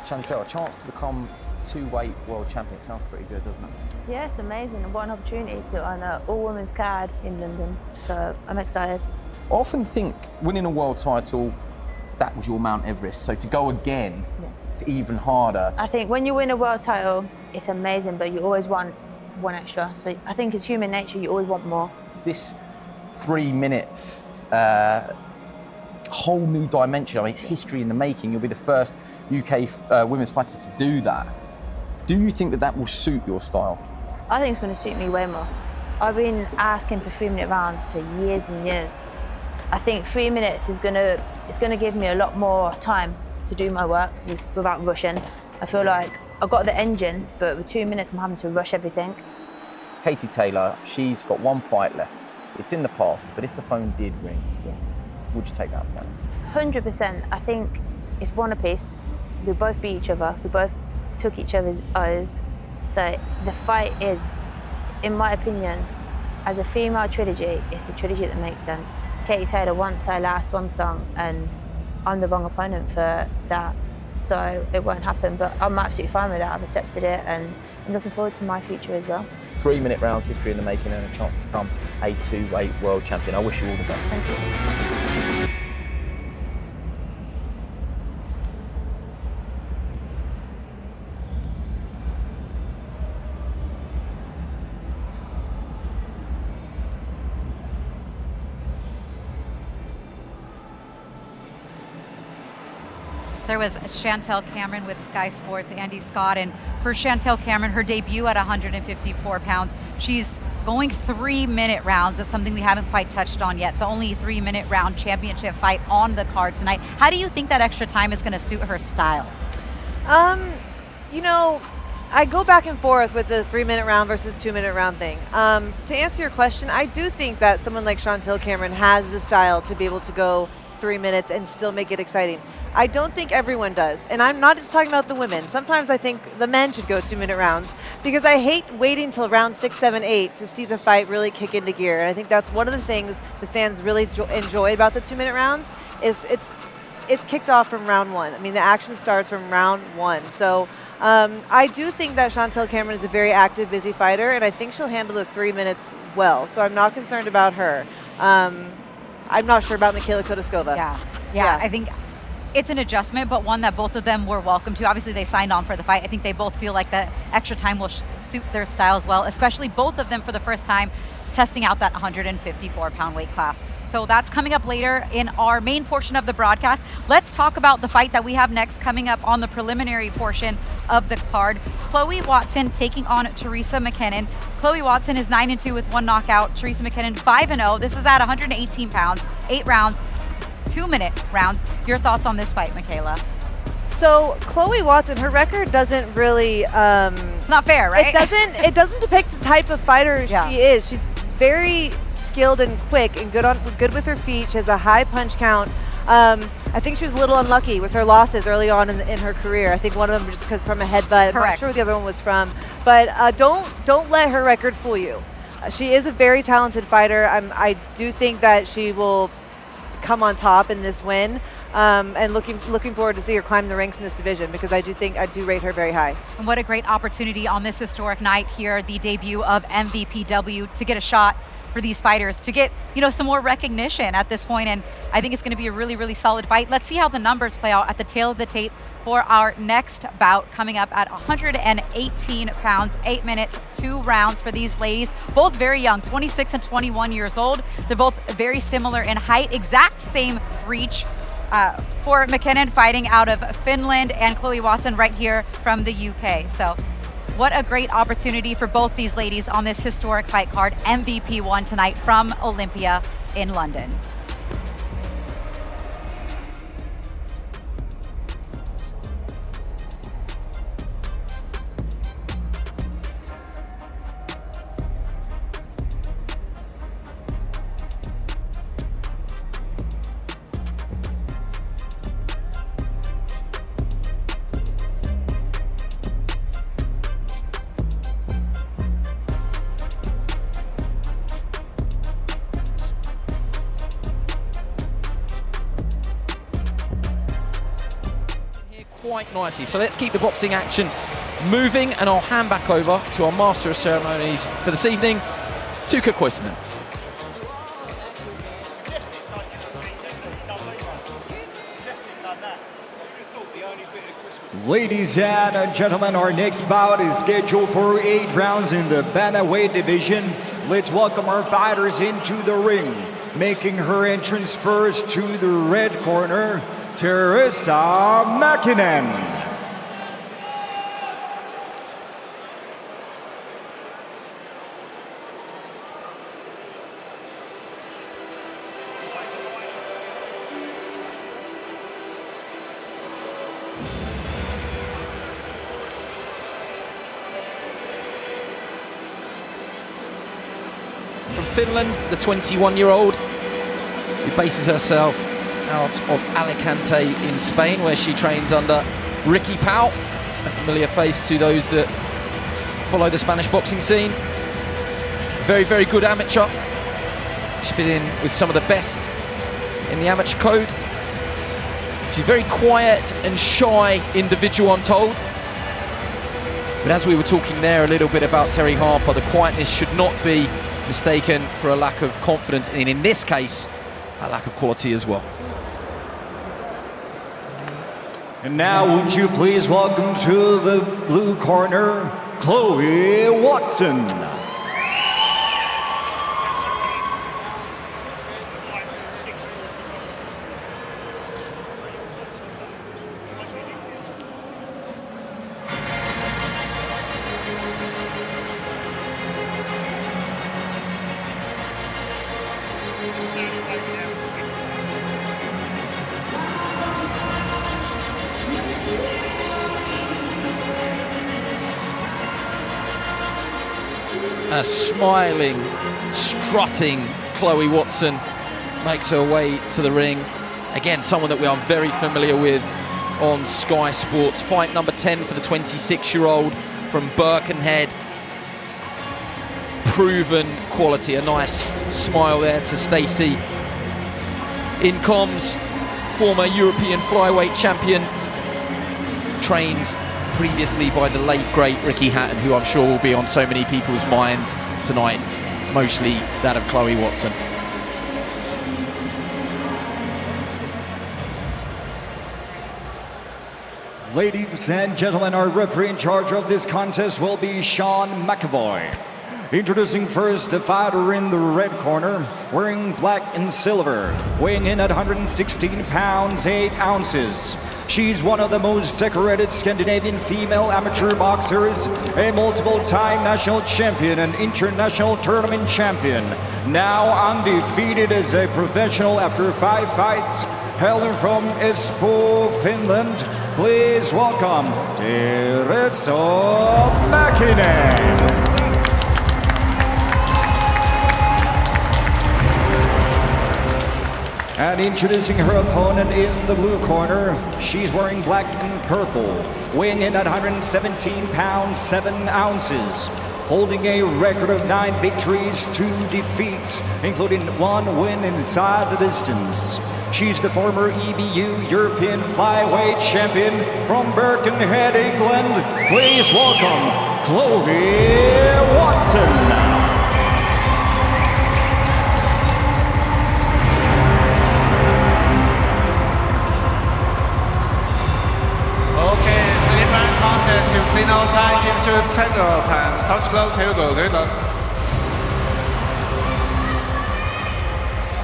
Chantel, a chance to become two-weight world champion sounds pretty good, doesn't it? Yeah, it's amazing. And what an opportunity to on an all-women's card in London. So I'm excited. I often think winning a world title, that was your Mount Everest. So to go again, it's even harder. I think when you win a world title, it's amazing, but you always want one extra. So I think it's human nature, you always want more. This 3 minutes, whole new dimension. I mean, it's history in the making. You'll be the first UK women's fighter to do that. Do you think that that will suit your style? I think it's going to suit me way more. I've been asking for 3-minute rounds for years and years. I think 3 minutes is going to give me a lot more time to do my work without rushing. I feel like I've got the engine, but with 2 minutes I'm having to rush everything. Katie Taylor, she's got one fight left. It's in the past, but if the phone did ring, would you take that fight? 100%. I think it's one apiece. We both beat each other. We both took each other's eyes. So the fight is, in my opinion, as a female trilogy, it's a trilogy that makes sense. Katie Taylor wants her last one song, and I'm the wrong opponent for that, so it won't happen. But I'm absolutely fine with that. I've accepted it, and I'm looking forward to my future as well. 3-minute rounds, history in the making, and a chance to become a two-weight world champion. I wish you all the best. Thank you. There was Chantel Cameron with Sky Sports, Andy Scott, and for Chantel Cameron, her debut at 154 pounds, she's going 3-minute rounds. That's something we haven't quite touched on yet. The only 3-minute round championship fight on the card tonight. How do you think that extra time is going to suit her style? You know, I go back and forth with the 3-minute round versus 2-minute round thing. To answer your question, I do think that someone like Chantel Cameron has the style to be able to go 3 minutes and still make it exciting. I don't think everyone does, and I'm not just talking about the women. Sometimes I think the men should go 2-minute rounds because I hate waiting till round 6, 7, 8 to see the fight really kick into gear. And I think that's one of the things the fans really enjoy about the 2-minute rounds is it's kicked off from round 1. I mean, the action starts from round 1. So I do think that Chantel Cameron is a very active, busy fighter, and I think she'll handle the 3 minutes well. So I'm not concerned about her. I'm not sure about Michaela Kudryashova. Yeah, I think it's an adjustment, but one that both of them were welcome to. Obviously, they signed on for the fight. I think they both feel like the extra time will suit their styles well, especially both of them for the first time testing out that 154-pound weight class. So that's coming up later in our main portion of the broadcast. Let's talk about the fight that we have next coming up on the preliminary portion of the card. Chloe Watson taking on Teresa Makinen. Chloe Watson is 9-2 with 1 knockout. Teresa Makinen 5-0. This is at 118 pounds, 8 rounds. 2-minute rounds. Your thoughts on this fight, Michaela? So Chloe Watson, her record doesn't really. It's not fair, right? It doesn't depict the type of fighter she is. She's very skilled and quick and good with her feet. She has a high punch count. I think she was a little unlucky with her losses early on in her career. I think one of them was just because from a headbutt. I'm not sure what the other one was from. But don't let her record fool you. She is a very talented fighter. I do think that she will come on top in this win, and looking forward to see her climb the ranks in this division because I do rate her very high. And what a great opportunity on this historic night here, the debut of MVPW, to get a shot for these fighters, to get some more recognition at this point, and I think it's going to be a really, really solid fight. Let's see how the numbers play out at the tail of the tape for our next bout coming up at 118 pounds, 8 minutes, 2 rounds for these ladies. Both very young, 26 and 21 years old. They're both very similar in height, exact same reach. For Makinen fighting out of Finland and Chloe Watson right here from the UK. So What a great opportunity for both these ladies on this historic fight card. MVP won tonight from Olympia in London. Quite nicely. So let's keep the boxing action moving, and I'll hand back over to our Master of Ceremonies for this evening, Tuukka Koivunen. Ladies and gentlemen, our next bout is scheduled for 8 rounds in the bantamweight division. Let's welcome our fighters into the ring. Making her entrance first to the red corner, Teresa Makinen. From Finland, the 21-year-old who bases herself out of Alicante in Spain, where she trains under Ricky Pau, a familiar face to those that follow the Spanish boxing scene. Very, very good amateur. She's been in with some of the best in the amateur code. She's a very quiet and shy individual, I'm told. But as we were talking there a little bit about Terry Harper, the quietness should not be mistaken for a lack of confidence, and in this case, a lack of quality as well. And now would you please welcome to the blue corner, Chloe Watson. A smiling, strutting Chloe Watson makes her way to the ring. Again, someone that we are very familiar with on Sky Sports. Fight number 10 for the 26-year-old from Birkenhead. Proven quality, a nice smile there to Stacey. In comms, former European flyweight champion, trained previously by the late great Ricky Hatton, who I'm sure will be on so many people's minds tonight, mostly that of Chloe Watson. Ladies and gentlemen, our referee in charge of this contest will be Sean McAvoy. Introducing first the fighter in the red corner, wearing black and silver, weighing in at 116 pounds, 8 ounces. She's one of the most decorated Scandinavian female amateur boxers, a multiple-time national champion and international tournament champion. Now undefeated as a professional after 5 fights, hailing from Espoo, Finland. Please welcome Teresa Makinen. And introducing her opponent in the blue corner, she's wearing black and purple, weighing in at 117 pounds, 7 ounces, holding a record of 9 victories, 2 defeats, including 1 win inside the distance. She's the former EBU European Flyweight Champion from Birkenhead, England. Please welcome Chloe Watson. Clean all time, keep it to 10 all times. Touch gloves, here we go, good luck.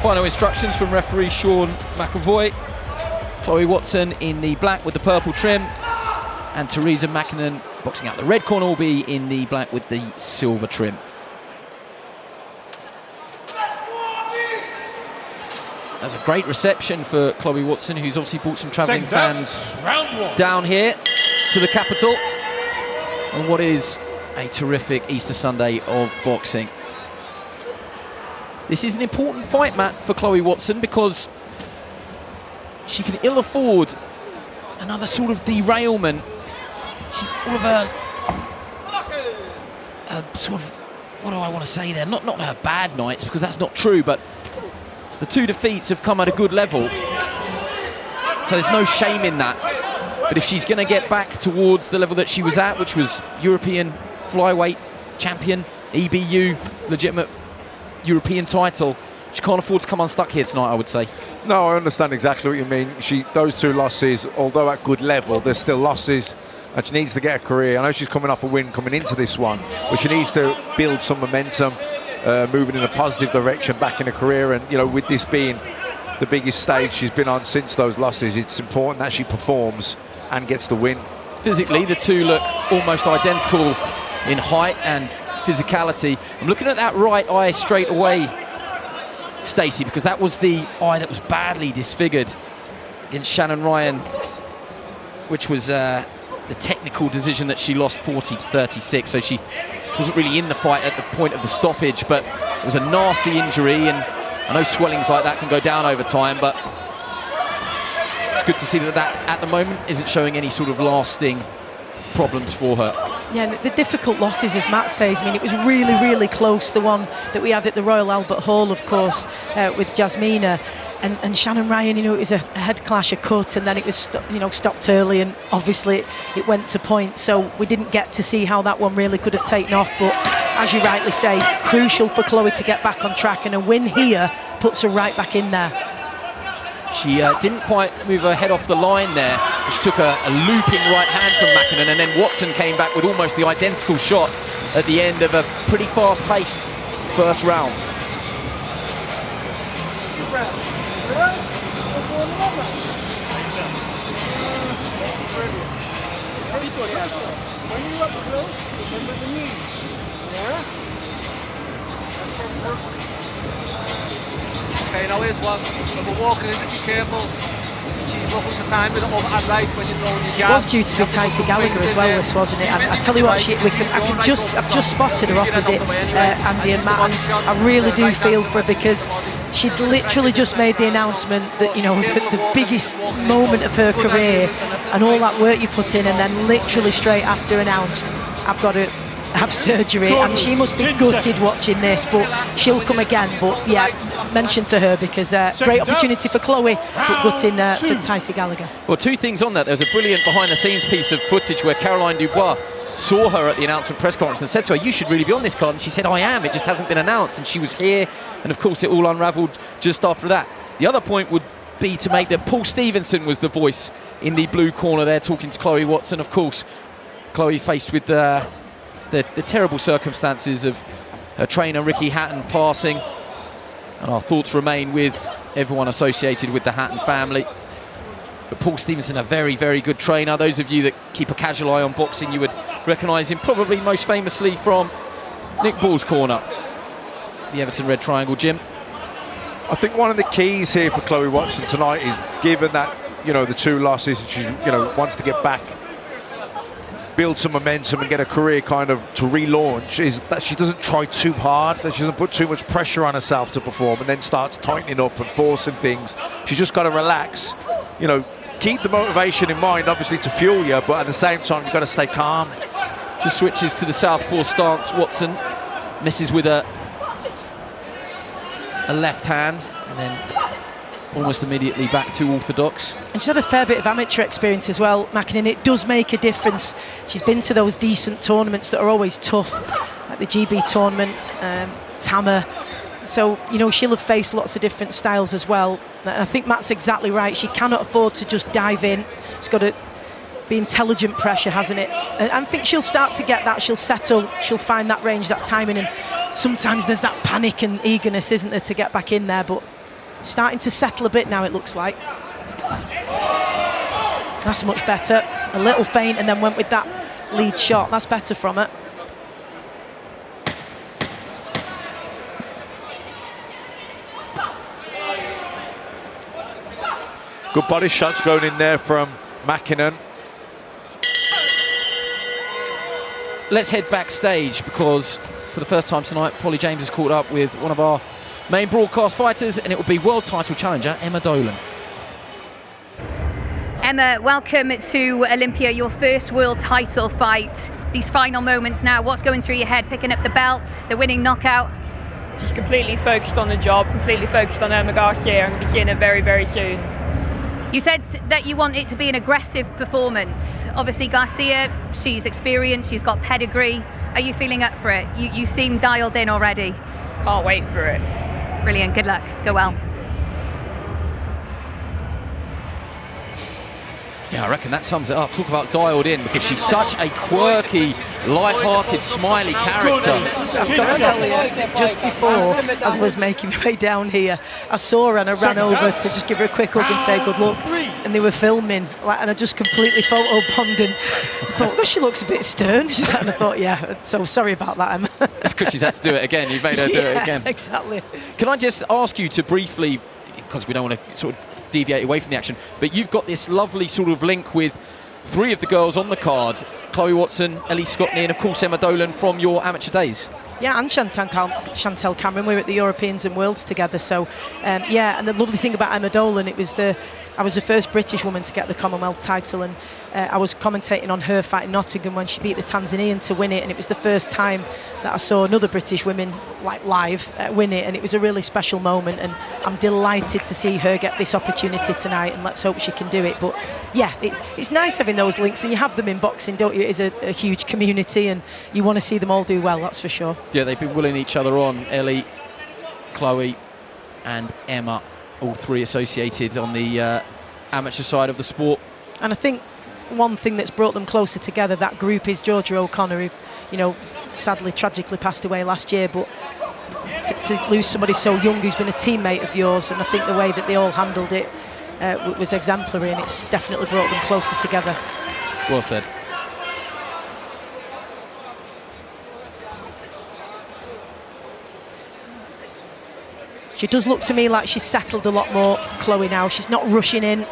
Final instructions from referee Sean McAvoy. Chloe Watson in the black with the purple trim. and Teresa Makinen boxing out the red corner will be in the black with the silver trim. That was a great reception for Chloe Watson, who's obviously brought some travelling fans down here to the capital on what is a terrific Easter Sunday of boxing. This is an important fight, Matt, for Chloe Watson, because she can ill afford another sort of derailment. She's all of her sort of, what do I want to say there? Not her bad nights, because that's not true, but the 2 defeats have come at a good level. So there's no shame in that. But if she's going to get back towards the level that she was at, which was European flyweight champion, EBU, legitimate European title, she can't afford to come unstuck here tonight, I would say. No, I understand exactly what you mean. Those 2 losses, although at good level, there's still losses, and she needs to get a career. I know she's coming off a win coming into this one, but she needs to build some momentum, moving in a positive direction back in her career. And, you know, with this being the biggest stage she's been on since those losses, it's important that she performs and gets the win. Physically, the 2 look almost identical in height and physicality. I'm looking at that right eye straight away, Stacey, because that was the eye that was badly disfigured against Shannon Ryan, which was the technical decision that she lost 40-36. So she wasn't really in the fight at the point of the stoppage, but it was a nasty injury, and I know swellings like that can go down over time, but it's good to see that at the moment isn't showing any sort of lasting problems for her. Yeah, the difficult losses, as Matt says, I mean, it was really, really close, the one that we had at the Royal Albert Hall, of course, with Jasmina. And Shannon Ryan, you know, it was a head clash, a cut, and then it was stopped early, and obviously it went to point. So we didn't get to see how that one really could have taken off. But as you rightly say, crucial for Chloe to get back on track, and a win here puts her right back in there. She didn't quite move her head off the line there. She took a looping right hand from Makinen, and then Watson came back with almost the identical shot at the end of a pretty fast-paced first round. Okay, now here's one. When we're walking in, just be careful. She's looking to time with it over and right when you're throwing your jab. It was due to be Tyson Gallagher as well, this, wasn't it? I tell you what, I've just spotted her opposite Andy and Matt, and I really do feel for her, because she'd literally just made the announcement that, you know, the biggest moment of her career, and all that work you put in, and then literally straight after announced, I've got to have surgery, and she must be gutted watching this, but she'll come again. But yeah, mention to her, because great opportunity for Chloe, but gutting for Tyson Gallagher. Well, 2 things on that. There's a brilliant behind-the-scenes piece of footage where Caroline Dubois saw her at the announcement press conference and said to her, "You should really be on this card," and she said, "I am, it just hasn't been announced," and she was here, and of course it all unravelled just after that. The other point would be to make that Paul Stevenson was the voice in the blue corner there talking to Chloe Watson. Of course, Chloe faced with the terrible circumstances of her trainer Ricky Hatton passing, and our thoughts remain with everyone associated with the Hatton family. But Paul Stevenson, a very, very good trainer. Those of you that keep a casual eye on boxing, you would recognise him probably most famously from Nick Ball's corner, the Everton Red Triangle gym. I think one of the keys here for Chloe Watson tonight is, given that, you know, the 2 losses, and she, you know, wants to get back, build some momentum and get a career kind of to relaunch, is that she doesn't try too hard, that she doesn't put too much pressure on herself to perform and then starts tightening up and forcing things. She's just got to relax, you know, keep the motivation in mind, obviously, to fuel you, but at the same time you've got to stay calm. Just switches to the southpaw stance. Watson misses with a left hand, and then almost immediately back to orthodox. And she's had a fair bit of amateur experience as well, Makinen. It does make a difference. She's been to those decent tournaments that are always tough, like the GB tournament, Tama. So, you know, she'll have faced lots of different styles as well. And I think Matt's exactly right. She cannot afford to just dive in. She's got to be intelligent pressure, hasn't it? And I think she'll start to get that. She'll settle. She'll find that range, that timing. And sometimes there's that panic and eagerness, isn't there, to get back in there. But starting to settle a bit now, it looks like. That's much better. a little feint and then went with that lead shot. That's better from her. Good body shots going in there from Makinen. Let's head backstage because for the first time tonight, Polly James has caught up with one of our main broadcast fighters, and it will be world title challenger Emma Dolan. Emma, welcome to Olympia, your first world title fight. These final moments now, what's going through your head? Picking up the belt, the winning knockout? Just completely focused on the job, completely focused on Emma Garcia. I'm going to be seeing her very, very soon. You said that you want it to be an aggressive performance. Obviously Garcia, she's experienced, she's got pedigree. Are you feeling up for it? You seem dialed in already. Can't wait for it. Brilliant, good luck, go well. Yeah, I reckon that sums it up. Talk about dialed in, because she's such a quirky, light-hearted, smiley character. I've got to tell you, just before, as I was making my way down here, I saw her and I ran over to just give her a quick hug and say good luck. And they were filming, and I just completely photo-bombed and thought, oh, she looks a bit stern. And I thought, yeah, so sorry about that, Emma. It's because she's had to do it again. You've made her do it again. Exactly. Can I just ask you to briefly, because we don't want to sort of deviate away from the action, but you've got this lovely sort of link with three of the girls on the card: Chloe Watson, Elise Courtney, and of course Emma Dolan from your amateur days. Yeah, and Chantel Cameron. We were at the Europeans and Worlds together. So, yeah, and the lovely thing about Emma Dolan, I was the first British woman to get the Commonwealth title, and I was commentating on her fight in Nottingham when she beat the Tanzanian to win it, and it was the first time that I saw another British woman like live win it, and it was a really special moment, and I'm delighted to see her get this opportunity tonight, and let's hope she can do it. But yeah, it's nice having those links, and you have them in boxing, don't you? It is a huge community, and you want to see them all do well, that's for sure. Yeah, they've been willing each other on. Ellie, Chloe and Emma, all three associated on the amateur side of the sport. And I think one thing that's brought them closer together, that group, is Georgia O'Connor, who, you know, sadly, tragically passed away last year, but to lose somebody so young who's been a teammate of yours, and I think the way that they all handled it was exemplary, and it's definitely brought them closer together. Well said. She does look to me like she's settled a lot more, Chloe, now. She's not rushing in.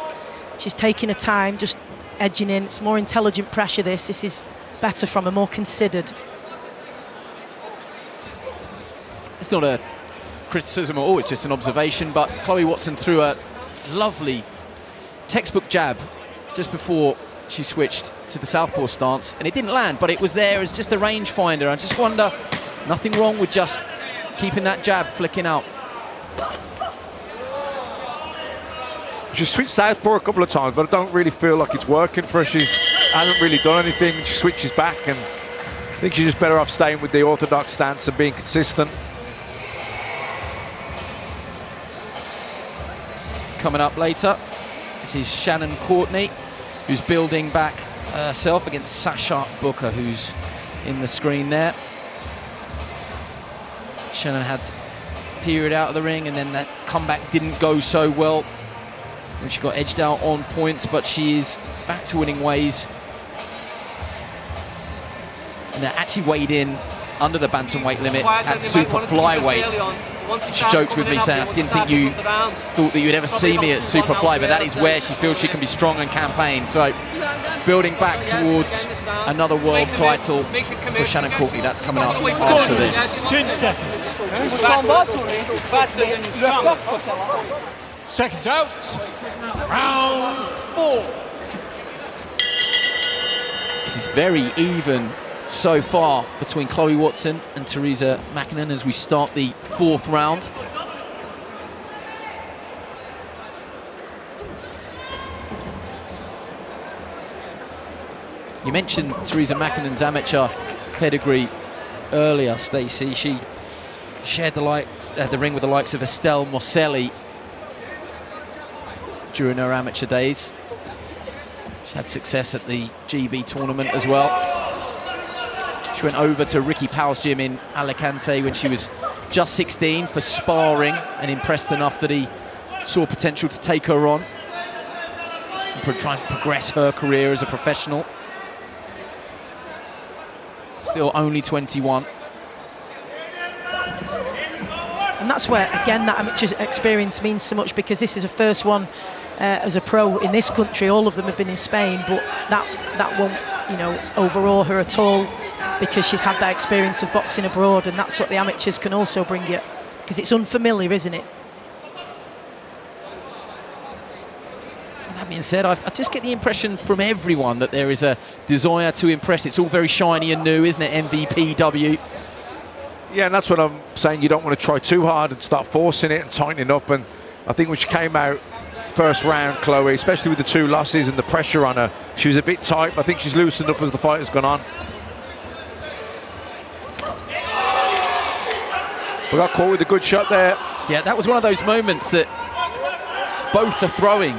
She's taking her time, just edging in. It's more intelligent pressure, this. This is better from her, more considered. It's not a criticism at all, it's just an observation, but Chloe Watson threw a lovely textbook jab just before she switched to the southpaw stance, and it didn't land, but it was there as just a rangefinder. I just wonder, nothing wrong with just keeping that jab flicking out. She switched southpaw a couple of times, but I don't really feel like it's working for her. She hasn't really done anything. She switches back, and I think she's just better off staying with the orthodox stance and being consistent. Coming up later, this is Shannon Courtney, who's building back herself against Sasha Booker, who's in the screen there. Shannon had a period out of the ring, and then that comeback didn't go so well when she got edged out on points, but she is back to winning ways. And they're actually weighed in under the bantamweight limit at super flyweight. She joked with me saying, I didn't think you thought that you'd ever see me at super fly, but that is where she feels she can be strong and campaign. So building back towards another world title for Shannon Courtney. That's coming up after this. 10 seconds. Second out. Round 4. This is very even so far between Chloe Watson and Teresa Makinen as we start the fourth round. You mentioned Teresa Makinen's amateur pedigree earlier, Stacey. She shared the ring with the likes of Estelle Mosselli during her amateur days. She had success at the GB tournament as well. She went over to Ricky Powell's gym in Alicante when she was just 16 for sparring, and impressed enough that he saw potential to take her on. and try and progress her career as a professional. Still only 21. And that's where, again, that amateur experience means so much, because this is her first one as a pro in this country. All of them have been in Spain, but that won't, you know, overawe her at all, because she's had that experience of boxing abroad, and that's what the amateurs can also bring you, because it's unfamiliar, isn't it? That being said, I just get the impression from everyone that there is a desire to impress. It's all very shiny and new, isn't it, MVPW? Yeah, and that's what I'm saying. You don't want to try too hard and start forcing it and tightening up. And I think when she came out first round, Chloe, especially with the 2 losses and the pressure on her, she was a bit tight. I think she's loosened up as the fight has gone on. We got caught with a good shot there. Yeah, that was one of those moments that both are throwing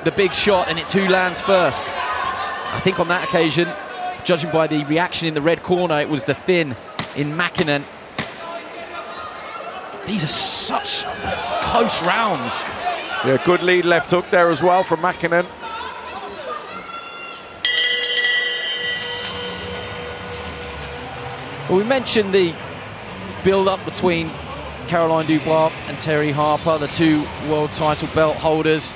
the big shot, and it's who lands first. I think on that occasion, judging by the reaction in the red corner, it was the thin in Makinen. These are such close rounds. Yeah, good lead left hook there as well from Makinen. Well, we mentioned the build-up between Caroline Dubois and Terry Harper, the 2 world title belt holders.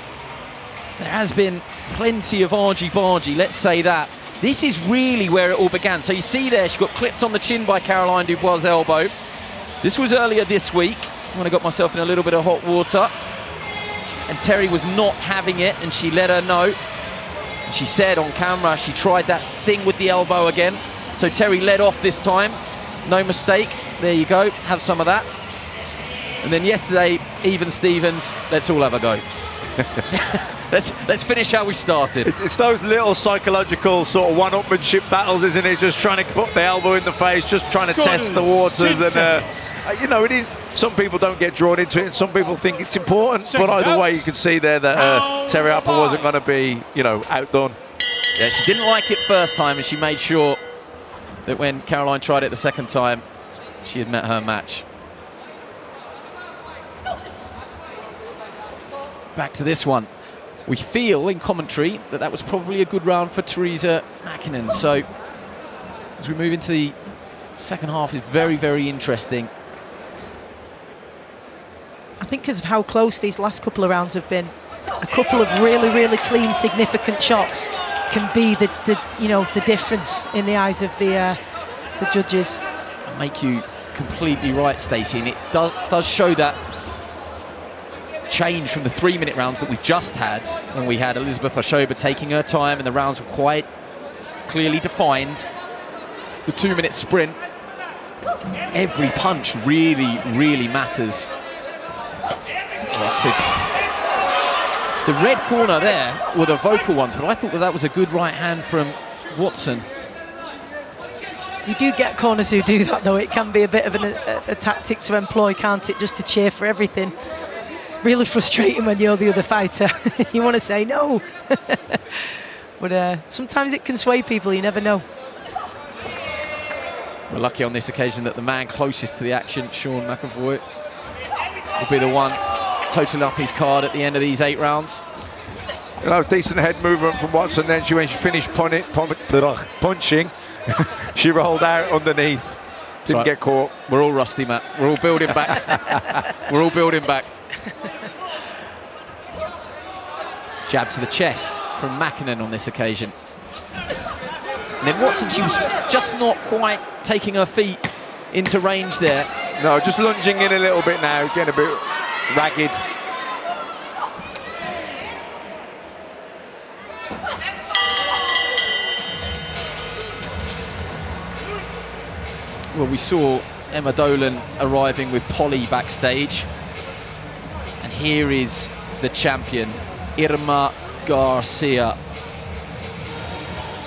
There has been plenty of argy-bargy, let's say that. This is really where it all began. So you see there, she got clipped on the chin by Caroline Dubois' elbow. This was earlier this week when I got myself in a little bit of hot water. And Terry was not having it, and she let her know. And she said on camera she tried that thing with the elbow again. So Terry led off this time. No mistake. There you go. Have some of that. And then yesterday, even Stevens, let's all have a go. Let's finish how we started. It's those little psychological sort of one-upmanship battles, isn't it? Just trying to put the elbow in the face, just trying to test the waters. And you know, it is. Some people don't get drawn into it, and some people think it's important. But either way, you can see there that Terry Harper wasn't going to be, you know, outdone. Yeah, she didn't like it first time, and she made sure that when Caroline tried it the second time, she had met her match. Back to this one. We feel in commentary that that was probably a good round for Teresa Makinen. So as we move into the second half, it's very, very interesting. I think because of how close these last couple of rounds have been, a couple of really, really clean, significant shots can be the difference in the eyes of the judges. I make you completely right, Stacey, and it does show that change from the 3-minute rounds that we've just had, when we had Elizabeth Ashoba taking her time and the rounds were quite clearly defined. The 2-minute sprint, every punch really, really matters. So the red corner there were the vocal ones, but I thought that was a good right hand from Watson. You do get corners who do that, though. It can be a bit of a tactic to employ, can't it? Just to cheer for everything. It's really frustrating when you're the other fighter. You want to say no. But sometimes it can sway people, you never know. We're lucky on this occasion that the man closest to the action, Sean McAvoy, will be the one totaling up his card at the end of these 8 rounds. You know, decent head movement from Watson. Then when she finished punching, she rolled out underneath. Didn't get caught. We're all rusty, Matt. We're all building back. We're all building back. Jab to the chest from Makinen on this occasion. And then Watson, she was just not quite taking her feet into range there. No, just lunging in a little bit now, getting a bit ragged. Well, we saw Emma Dolan arriving with Polly backstage. And here is the champion, Irma Garcia.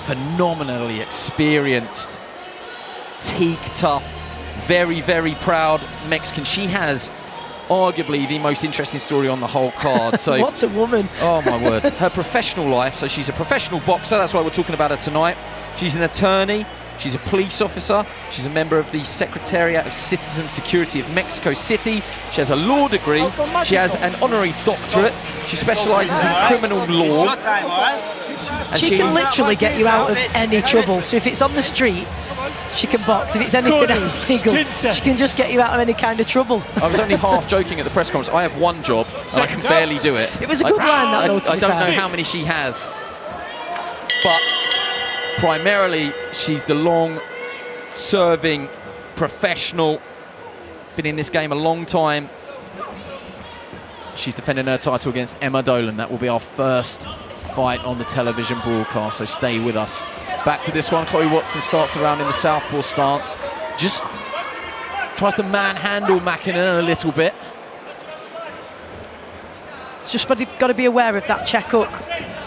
Phenomenally experienced, teak tough, very, very proud Mexican. She has arguably the most interesting story on the whole card. So what a woman. Oh my word. Her professional life, so she's a professional boxer, that's why we're talking about her tonight. She's an attorney, She's a police officer. She's a member of the Secretariat of Citizen Security of Mexico City. She has a law degree. She has an honorary doctorate. She specializes in criminal law. And she can literally get you out of any trouble. So if it's on the street, she can box. If it's anything else legal, she can just get you out of any kind of trouble. I was only half joking at the press conference. I have one job, and I can barely do it. It was a good line, that though, I don't know how many she has. But primarily, she's the long-serving professional. Been in this game a long time. She's defending her title against Emma Dolan. That will be our first fight on the television broadcast, so stay with us. Back to this one. Chloe Watson starts the round in the southpaw stance. Just tries to manhandle Makinen a little bit. It's just got to be aware of that check hook,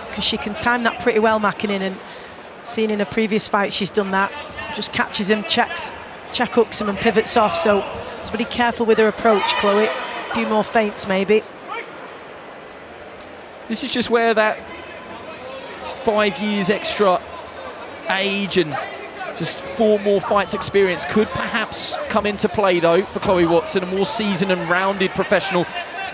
because she can time that pretty well, Makinen, and seen in a previous fight she's done that. Just catches him, check hooks him and pivots off, so just be careful with her approach, Chloe. A few more feints maybe. This is just where that 5 years extra age and just 4 more fights experience could perhaps come into play, though, for Chloe Watson, a more seasoned and rounded professional.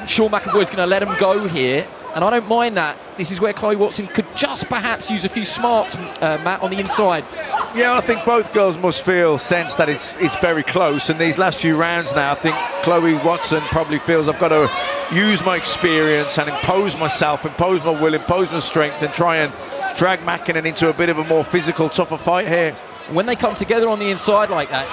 Sean McAvoy's going to let him go here, and I don't mind that. This is where Chloe Watson could just perhaps use a few smarts, Matt, on the inside. Yeah, I think both girls must sense that it's very close, and these last few rounds now, I think Chloe Watson probably feels I've got to use my experience and impose myself, impose my will, impose my strength, and try and drag Makinen into a bit of a more physical, tougher fight here. When they come together on the inside like that,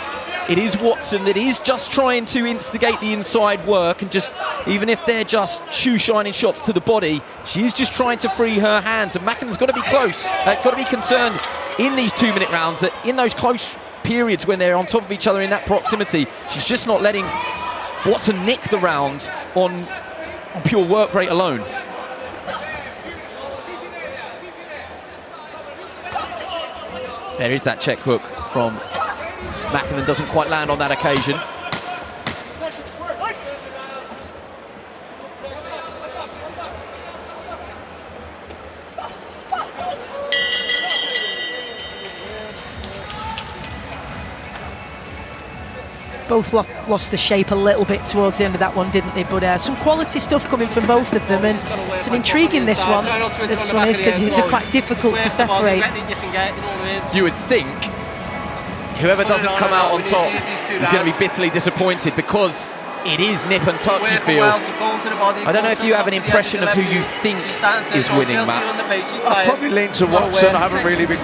it is Watson that is just trying to instigate the inside work, and just, even if they're just shoe-shining shots to the body, she is just trying to free her hands, and Makinen's got to be close, got to be concerned in these 2-minute rounds that in those close periods when they're on top of each other in that proximity, she's just not letting Watson nick the round on pure work rate alone. There is that check hook from Makinen, doesn't quite land on that occasion. Both lost the shape a little bit towards the end of that one, didn't they? But some quality stuff coming from both of them, and it's an intriguing this one is, because they're quite difficult to separate. You would think whoever doesn't come out on top is going to be bitterly disappointed, because it is nip and tuck, you feel. I don't know if you have an impression of who you think is winning, Matt. I'd probably lean to Watson. I haven't really been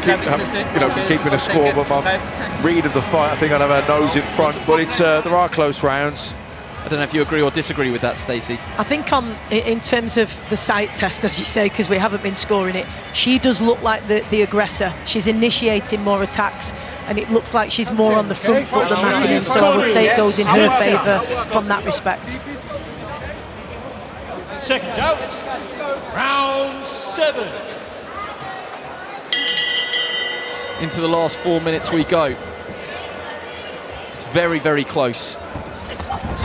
keeping a score, but my read of the fight, I think I'd have a nose in front, but it's there are close rounds. I don't know if you agree or disagree with that, Stacey. I think in terms of the sight test, as you say, because we haven't been scoring it, she does look like the aggressor. She's initiating more attacks, and it looks like she's more on the front foot than Makinen, so I would say it goes in her favour from that respect. Seconds out, round 7. Into the last 4 minutes we go. It's very, very close.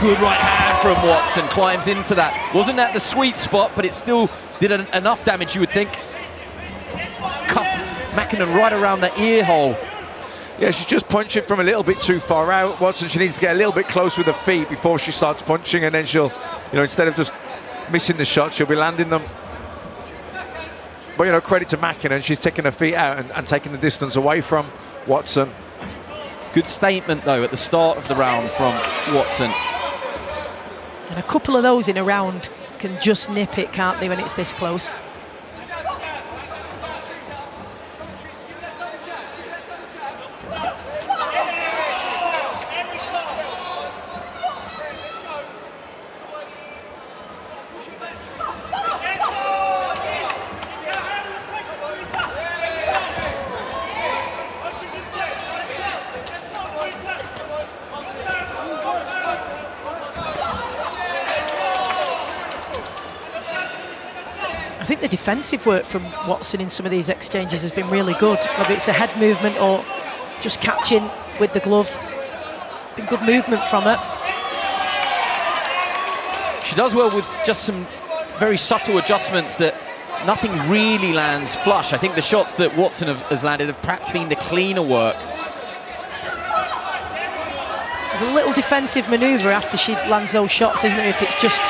Good right hand from Watson, climbs into that. Wasn't that the sweet spot, but it still did enough damage, you would think. Cuffed Makinen right around the ear hole. Yeah, she's just punching from a little bit too far out. Watson, she needs to get a little bit close with her feet before she starts punching, and then she'll, instead of just missing the shot, she'll be landing them. But, credit to Makinen, she's taking her feet out and taking the distance away from Watson. Good statement, though, at the start of the round from Watson. And a couple of those in a round can just nip it, can't they, when it's this close? I think the defensive work from Watson in some of these exchanges has been really good. Whether it's a head movement or just catching with the glove. Been good movement from her. She does well with just some very subtle adjustments that nothing really lands flush. I think the shots that Watson has landed have perhaps been the cleaner work There's a little defensive manoeuvre after she lands those shots, isn't there? If it's just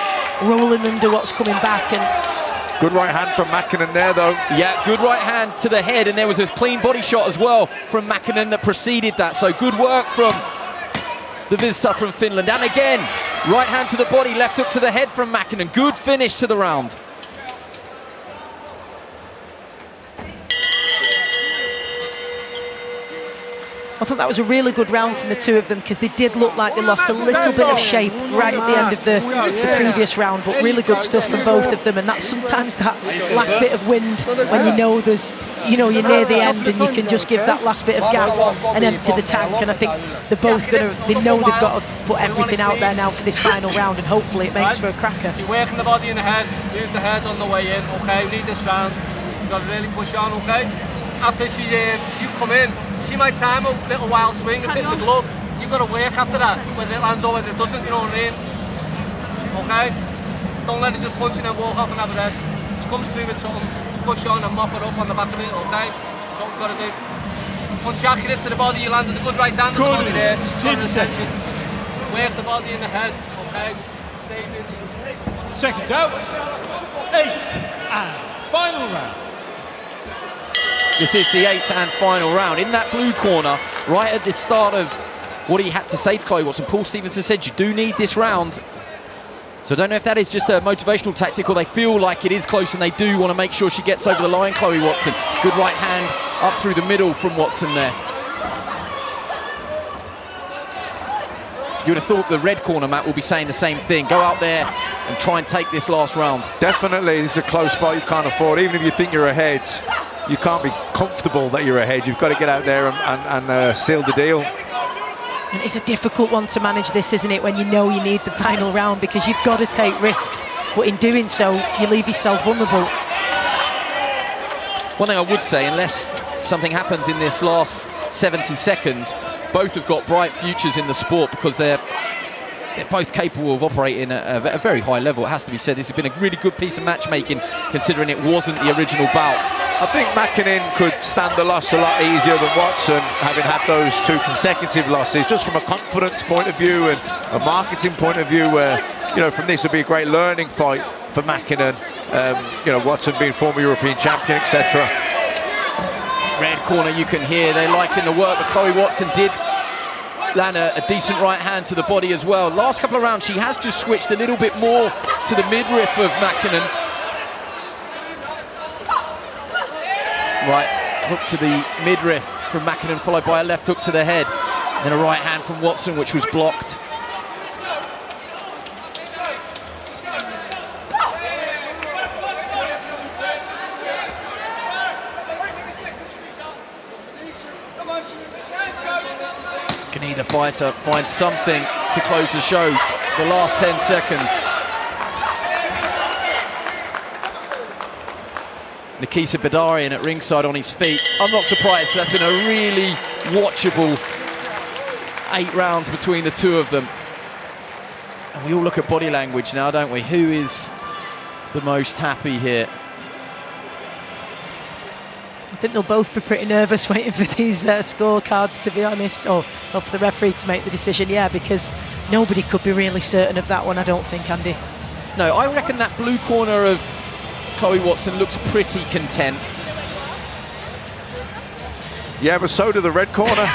rolling under what's coming back. And good right hand from Makinen there, though. Yeah, good right hand to the head, and there was a clean body shot as well from Makinen that preceded that. So good work from the visitor from Finland. And again, right hand to the body, left hook to the head from Makinen. Good finish to the round. I thought that was a really good round from the two of them because they did look like they lost a little bit of shape right at the end of the previous round, but really good stuff from both of them. And that's sometimes that last bit of wind when you know there's, you're near the end and you can just give that last bit of gas and empty the tank. And I think they're both they know they've got to put everything out there now for this final round, and hopefully it makes for a cracker. You're working the body and the head, move the head on the way in, okay? We need this round. You've got to really push on, okay? After you come in, she might time a little wild swing and sit in the glove. You've got to work after that, whether it lands or whether it doesn't, you know what I mean? Okay? Don't let it just punch and then walk off and have a rest. She comes through with something, push on and mop it up on the back of it, okay? That's what we've got to do. Punch accurate to the body, you landed a good right hand on the body there. 10 seconds. Work the body and the head, okay? Stay busy. Seconds out. 8 and final round. This is the 8th and final round. In that blue corner, right at the start of what he had to say to Chloe Watson, Paul Stevenson said, you do need this round. So I don't know if that is just a motivational tactic or they feel like it is close and they do want to make sure she gets over the line, Chloe Watson. Good right hand up through the middle from Watson there. You would have thought the red corner, Matt, will be saying the same thing. Go out there and try and take this last round. Definitely, this is a close fight you can't afford. Even if you think you're ahead, you can't be comfortable that you're ahead. You've got to get out there and seal the deal. And it's a difficult one to manage this, isn't it, when you know you need the final round, because you've got to take risks, but in doing so, you leave yourself vulnerable. One thing I would say, unless something happens in this last 70 seconds, both have got bright futures in the sport because they're both capable of operating at a very high level. It has to be said, this has been a really good piece of matchmaking considering it wasn't the original bout. I think Makinen could stand the loss a lot easier than Watson, having had those 2 consecutive losses, just from a confidence point of view and a marketing point of view, where, from this would be a great learning fight for Makinen. Watson being former European champion, etc. Red corner, you can hear they're liking the work, but Chloe Watson did land a decent right hand to the body as well. Last couple of rounds, she has just switched a little bit more to the midriff of Makinen. Right hook to the midriff from Makinen, followed by a left hook to the head. Then a right hand from Watson, which was blocked. Can either fighter find something to close the show? The last 10 seconds. Nikisa Bedarian at ringside on his feet. I'm not surprised, that's been a really watchable 8 rounds between the two of them. And we all look at body language now, don't we? Who is the most happy here? I think they'll both be pretty nervous waiting for these scorecards, to be honest, or for the referee to make the decision, yeah, because nobody could be really certain of that one, I don't think, Andy. No, I reckon that blue corner of Chloe Watson looks pretty content. Yeah, but so do the red corner.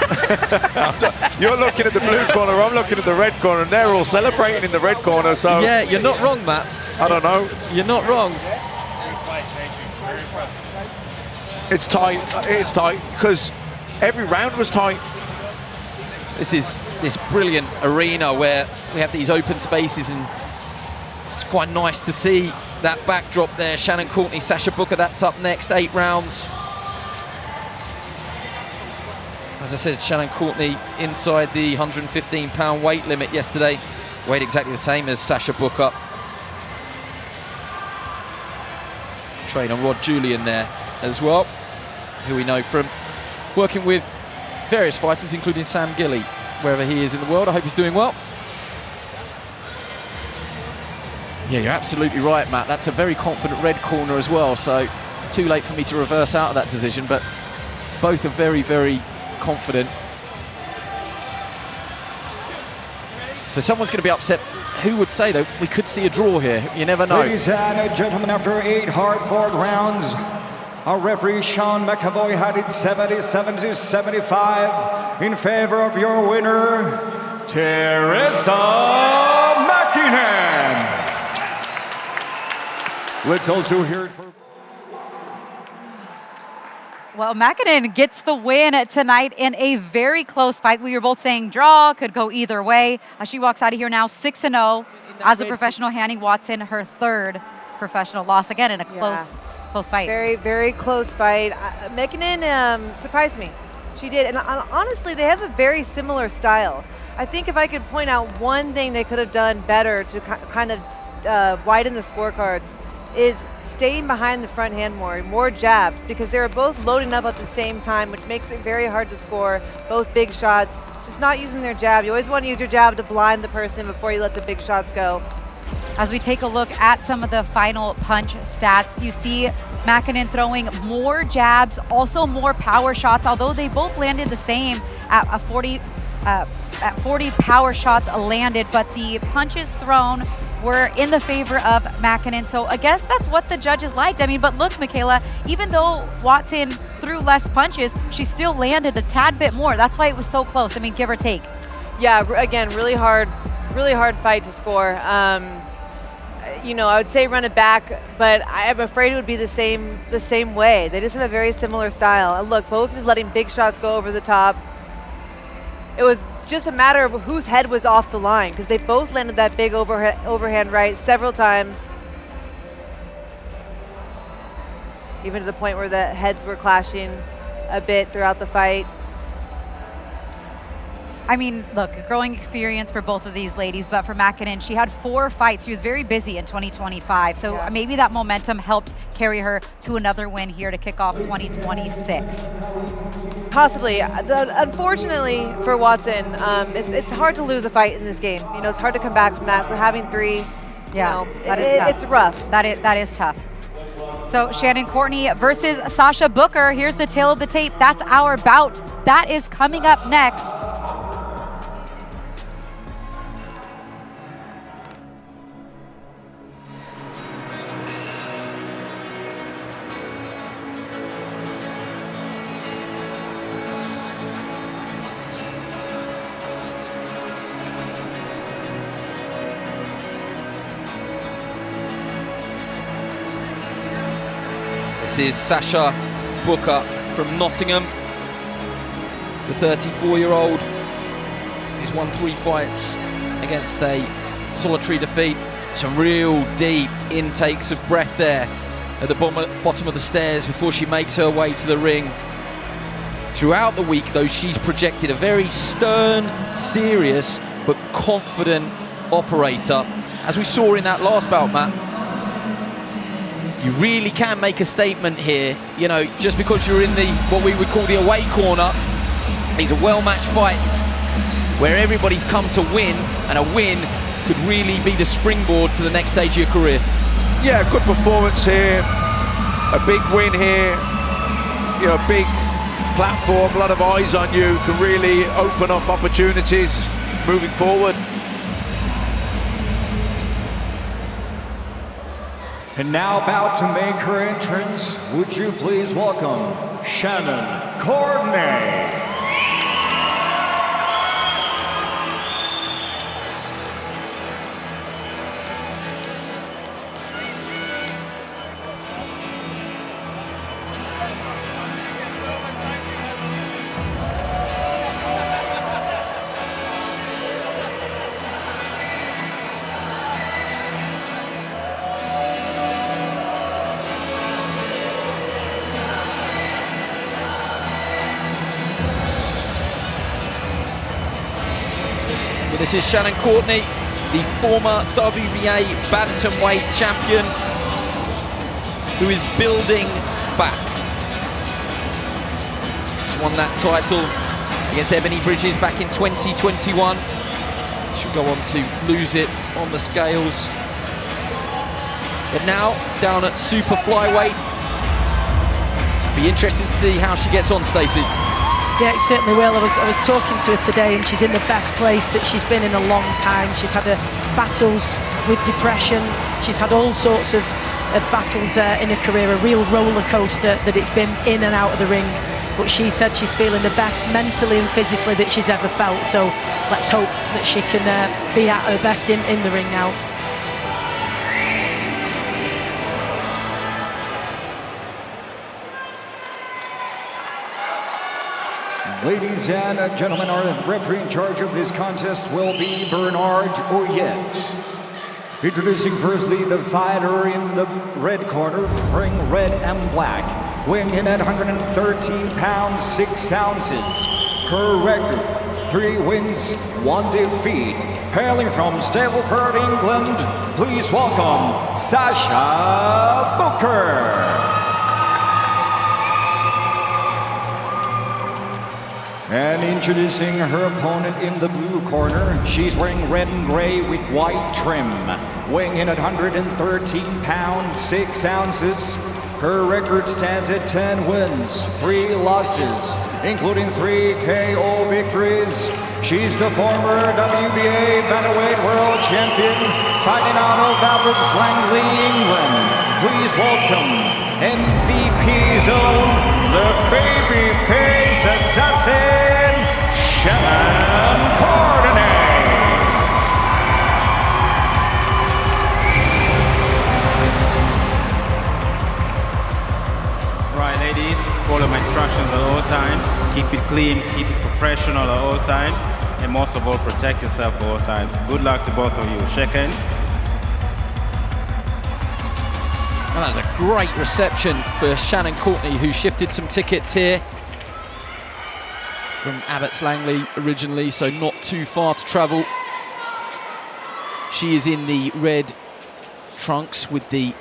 You're looking at the blue corner, I'm looking at the red corner, and they're all celebrating in the red corner, so... Yeah, you're not wrong, Matt. I don't know. You're not wrong. It's tight, because every round was tight. This is this brilliant arena where we have these open spaces, and it's quite nice to see that backdrop there. Shannon Courtney, Sasha Booker, that's up next, 8 rounds. As I said, Shannon Courtney inside the 115-pound weight limit yesterday. Weighed exactly the same as Sasha Booker. Trainer Rod Julian there as well, who we know from working with various fighters, including Sam Gilly, wherever he is in the world. I hope he's doing well. Yeah, you're absolutely right, Matt. That's a very confident red corner as well, so it's too late for me to reverse out of that decision, but both are very, very confident. So someone's going to be upset. Who would say, though, we could see a draw here? You never know. Ladies and gentlemen, after 8 hard-fought rounds, our referee Sean McAvoy had it 77-75 in favor of your winner, Teresa Makinen. Let's also hear it for... Well, Makinen gets the win tonight in a very close fight. We were both saying draw, could go either way. She walks out of here now 6-0 as a professional, handing Watson her 3rd professional loss, again in a close fight. Very, very close fight. Makinen surprised me. She did, and honestly, they have a very similar style. I think if I could point out one thing they could have done better to kind of widen the scorecards is staying behind the front hand more jabs, because they were both loading up at the same time, which makes it very hard to score, both big shots. Just not using their jab. You always want to use your jab to blind the person before you let the big shots go. As we take a look at some of the final punch stats, you see Makinen throwing more jabs, also more power shots, although they both landed the same at 40 power shots landed, but the punches thrown were in the favor of Makinen. So I guess that's what the judges liked. I mean, but look, Michaela, even though Watson threw less punches, she still landed a tad bit more. That's why it was so close. I mean, give or take. Yeah, again, really hard fight to score. You know, I would say run it back, but I'm afraid it would be the same way. They just have a very similar style. And look, both just letting big shots go over the top. It was just a matter of whose head was off the line, because they both landed that big overhand right several times, even to the point where the heads were clashing a bit throughout the fight. I mean, look, a growing experience for both of these ladies, but for Makinen, she had 4 fights. She was very busy in 2025, so maybe that momentum helped carry her to another win here to kick off 2026. Possibly. Unfortunately for Watson, it's hard to lose a fight in this game. You know, it's hard to come back from that, so having 3, it's rough. That is tough. So Shannon Courtney versus Sasha Booker. Here's the tail of the tape. That's our bout. That is coming up next. This is Sasha Booker from Nottingham, the 34-year-old who's won 3 fights against a solitary defeat. Some real deep intakes of breath there at the bottom of the stairs before she makes her way to the ring. Throughout the week, though, she's projected a very stern, serious, but confident operator. As we saw in that last bout, Matt, you really can make a statement here, you know, just because you're in the what we would call the away corner. These are well-matched fights where everybody's come to win, and a win could really be the springboard to the next stage of your career. Yeah, good performance here, a big win here, you know, big platform, a lot of eyes on you, can really open up opportunities moving forward. And now about to make her entrance, would you please welcome Shannon Courtney. This is Shannon Courtney, the former WBA bantamweight champion, who is building back. She won that title against Ebony Bridges back in 2021. She'll go on to lose it on the scales. But now, down at super flyweight. Be interesting to see how she gets on, Stacey. Yeah, it certainly will. I was talking to her today, and she's in the best place that she's been in a long time. She's had her battles with depression. She's had all sorts of battles in her career, a real roller coaster that it's been in and out of the ring. But she said she's feeling the best mentally and physically that she's ever felt. So let's hope that she can be at her best in the ring now. Ladies and gentlemen, our referee in charge of this contest will be Bernard Oyet. Introducing firstly the fighter in the red corner, wearing red and black, weighing in at 113 pounds, 6 ounces. Her record, 3 wins, 1 defeat. Hailing from Stapleford, England, please welcome Sasha Booker. And introducing her opponent in the blue corner, she's wearing red and gray with white trim, weighing in at 113 pounds, 6 ounces. Her record stands at 10 wins, 3 losses, including 3 KO victories. She's the former WBA Bantamweight World Champion, fighting out of Alberts Langley, England. Please welcome MVP Zone, the babyface assassin, Courtney. Right, ladies, follow my instructions at all times. Keep it clean, keep it professional at all times, and most of all, protect yourself at all times. Good luck to both of you. Shake hands. Well, that was a great reception for Shannon Courtney, who shifted some tickets here from Abbots Langley originally, so not too far to travel. She is in the red trunks with the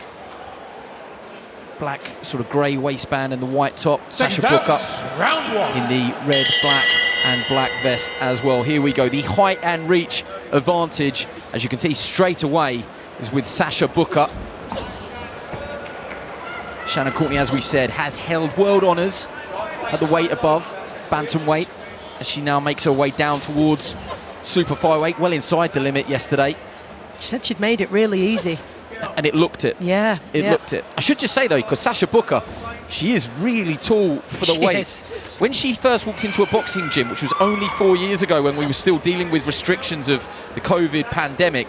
black sort of grey waistband and the white top. Sasha Booker round 1 in the red, black and black vest as well. Here we go, the height and reach advantage, as you can see straight away, is with Sasha Booker. Shannon Courtney, as we said, has held world honours at the weight above bantamweight, as she now makes her way down towards super flyweight, well inside the limit yesterday. She said she'd made it really easy. And it looked it. Yeah. It looked it. I should just say, though, because Sasha Booker, she is really tall for the weight. When she first walked into a boxing gym, which was only 4 years ago when we were still dealing with restrictions of the COVID pandemic,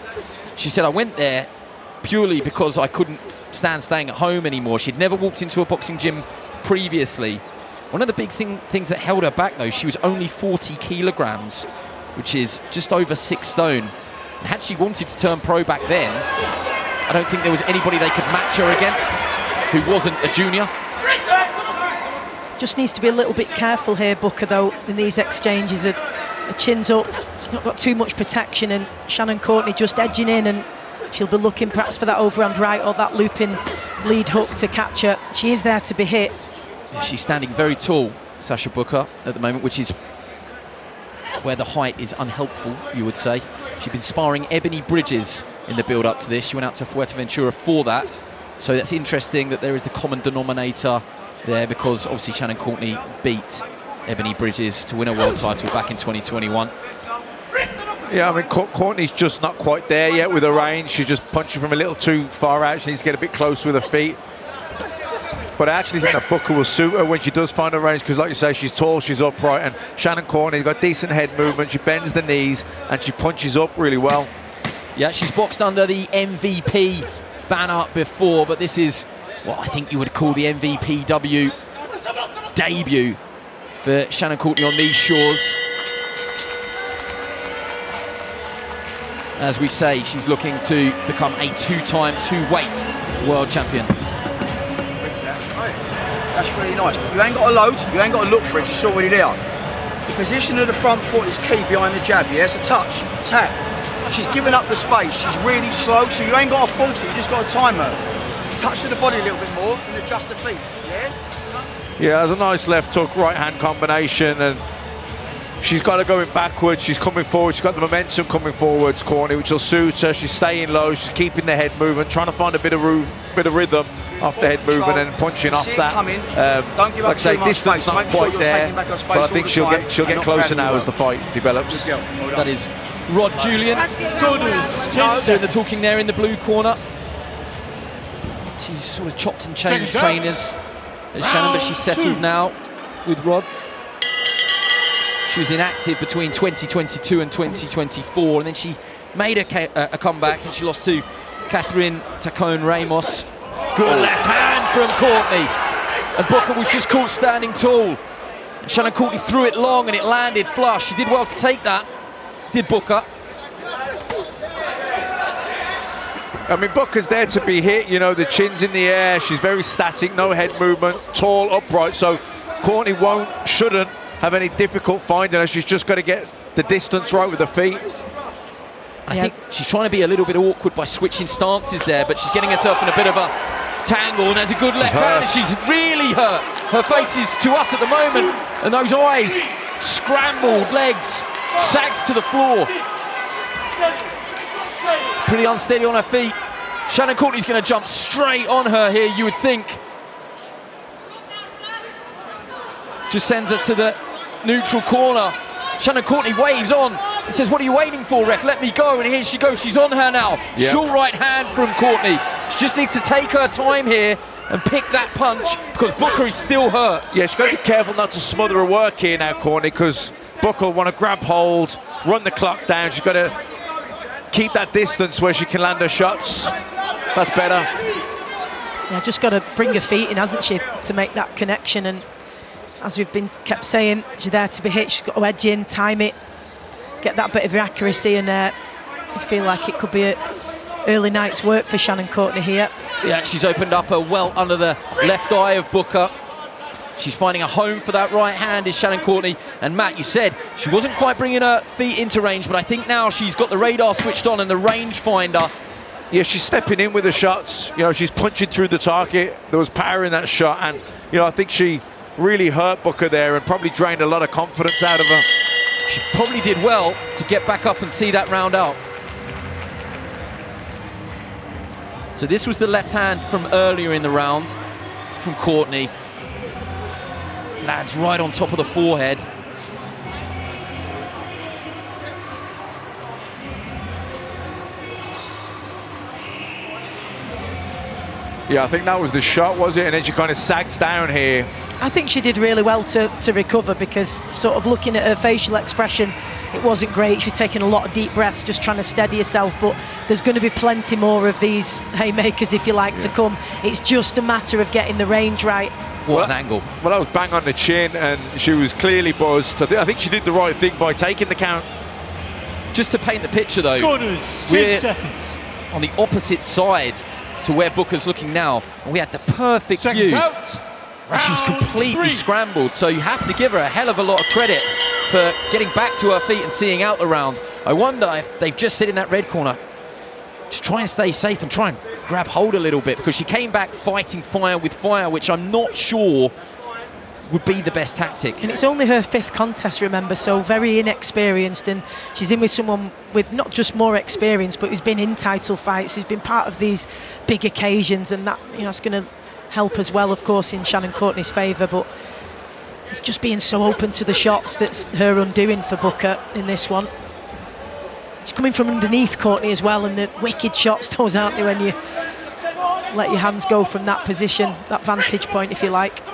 she said, I went there purely because I couldn't stand staying at home anymore. She'd never walked into a boxing gym previously. One of the big things that held her back, though, she was only 40 kilograms, which is just over 6 stone. And had she wanted to turn pro back then, I don't think there was anybody they could match her against who wasn't a junior. Just needs to be a little bit careful here, Booker, though, in these exchanges. Her chin's up, she's not got too much protection, and Shannon Courtney just edging in, and she'll be looking perhaps for that overhand right or that looping lead hook to catch her. She is there to be hit. Yeah, she's standing very tall, Sasha Booker, at the moment, which is where the height is unhelpful, you would say. She's been sparring Ebony Bridges in the build-up to this. She went out to Fuerteventura for that. So that's interesting that there is the common denominator there, because obviously Shannon Courtney beat Ebony Bridges to win a world title back in 2021. Yeah, I mean, Courtney's just not quite there yet with her range. She's just punching from a little too far out. She needs to get a bit closer with her feet. But I actually think that Booker will suit her when she does find her range, because like you say, she's tall, she's upright, and Shannon Courtney's got decent head movement. She bends the knees and she punches up really well. Yeah, she's boxed under the MVP banner before, but this is what I think you would call the MVPW debut for Shannon Courtney on these shores. As we say, she's looking to become a 2-time, 2-weight world champion. That's really nice. You ain't got to load, you ain't got to look for it, it's already there. The position of the front foot is key behind the jab, yeah? It's a touch, tap. She's giving up the space, she's really slow, so you ain't got to force it, you just got to time her. Touch to the body a little bit more and adjust the feet, yeah? Yeah, there's a nice left hook, right hand combination, and she's got her going backwards, she's coming forward, she's got the momentum coming forwards, Courtney, which will suit her. She's staying low, she's keeping the head movement, trying to find a bit of room, bit of rhythm. off the head movement and punching off that. Don't give up like I say, too much distance space. not Make sure quite you're there, taking back our space but I all think the she'll time get and not closer crowding now the as the work. fight develops. That is Rod Julian doing the talking there in the blue corner. She's sort of chopped and changed trainers as Shannon, but she's settled now with Rod. She was inactive between 2022 and 2024, and then she made a comeback and she lost to Catherine Tacone-Ramos. Good left hand from Courtney, and Booker was just caught standing tall. And Shannon Courtney threw it long and it landed flush. She did well to take that, did Booker. I mean, Booker's there to be hit, you know, the chin's in the air, she's very static, no head movement, tall, upright, so Courtney shouldn't have any difficult finding her. She's just got to get the distance right with her feet. I think she's trying to be a little bit awkward by switching stances there, but she's getting herself in a bit of a tangle, and there's a good left hand, and she's really hurt. Her face is to us at the moment, and those eyes, scrambled legs, sags to the floor. Pretty unsteady on her feet. Shannon Courtney's going to jump straight on her here, you would think. Just sends her to the neutral corner. Shannon Courtney waves on and says, "What are you waiting for, ref? Let me go." And here she goes, she's on her now. Yep. Short right hand from Courtney. She just needs to take her time here and pick that punch because Booker is still hurt. Yeah, she's got to be careful not to smother her work here now, Courtney, because Booker will want to grab hold, run the clock down. She's got to keep that distance where she can land her shots. That's better. Yeah, just got to bring her feet in, hasn't she, to make that connection. And as we've kept saying, she's there to be hit. She's got to edge in, time it, get that bit of accuracy, and I feel like it could be an early night's work for Shannon Courtney here. Yeah, she's opened up her welt under the left eye of Booker. She's finding a home for that right hand, is Shannon Courtney. And Matt, you said she wasn't quite bringing her feet into range, but I think now she's got the radar switched on and the range finder. Yeah, she's stepping in with the shots. You know, she's punching through the target. There was power in that shot, and you know, I think she really hurt Booker there and probably drained a lot of confidence out of her. She probably did well to get back up and see that round out. So this was the left hand from earlier in the round from Courtney. Lands right on top of the forehead. Yeah, I think that was the shot, was it? And then she kind of sags down here. I think she did really well to recover, because sort of looking at her facial expression, it wasn't great. She was taking a lot of deep breaths, just trying to steady herself, but there's going to be plenty more of these haymakers, if you like, to come. It's just a matter of getting the range right. What an angle. Well, that was bang on the chin, and she was clearly buzzed. I think she did the right thing by taking the count. Just to paint the picture, though, Corners, 10 seconds. On the opposite side to where Booker's looking now, and we had the perfect Seconds view. out. And she was completely scrambled, so you have to give her a hell of a lot of credit for getting back to her feet and seeing out the round. I wonder if they've just sit in that red corner. Just try and stay safe and try and grab hold a little bit, because she came back fighting fire with fire, which I'm not sure would be the best tactic. And it's only her 5th contest, remember, so very inexperienced, and she's in with someone with not just more experience, but who's been in title fights, who's been part of these big occasions, and that, you know, it's going to help as well, of course, in Shannon Courtney's favour. But it's just being so open to the shots that's her undoing for Booker in this one. She's coming from underneath Courtney as well, and the wicked shots those, aren't they, when you let your hands go from that position, that vantage point, if you like.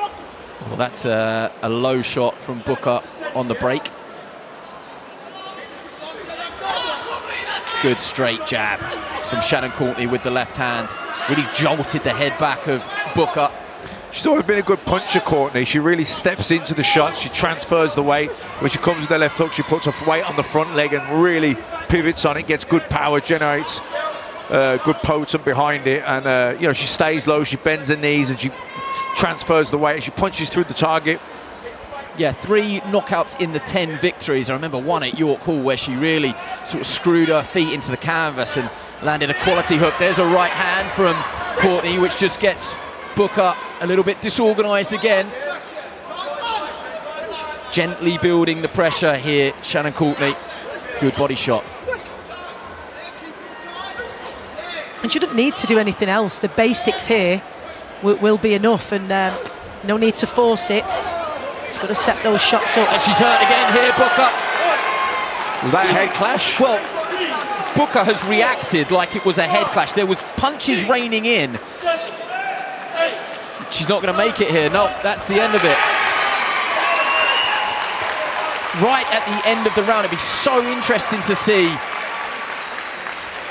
Well, that's a low shot from Booker on the break. Good straight jab from Shannon Courtney with the left hand. Really jolted the head back of Booker. She's always been a good puncher, Courtney. She really steps into the shots. She transfers the weight. When she comes with the left hook, she puts her weight on the front leg and really pivots on it, gets good power, generates good potent behind it. And, you know, she stays low, she bends her knees, and she transfers the weight. She punches through the target. Yeah, 3 knockouts in the 10 victories. I remember one at York Hall where she really sort of screwed her feet into the canvas and landed a quality hook. There's a right hand from Courtney, which just gets Booker a little bit disorganised again. Gently building the pressure here, Shannon Courtney. Good body shot. And she doesn't need to do anything else. The basics here will be enough, and no need to force it. She's got to set those shots up. And she's hurt again here, Booker. Was that a head clash? Well, Booker has reacted like it was a head clash. There was punches raining in. She's not going to make it here. No, that's the end of it. Right at the end of the round, it'd be so interesting to see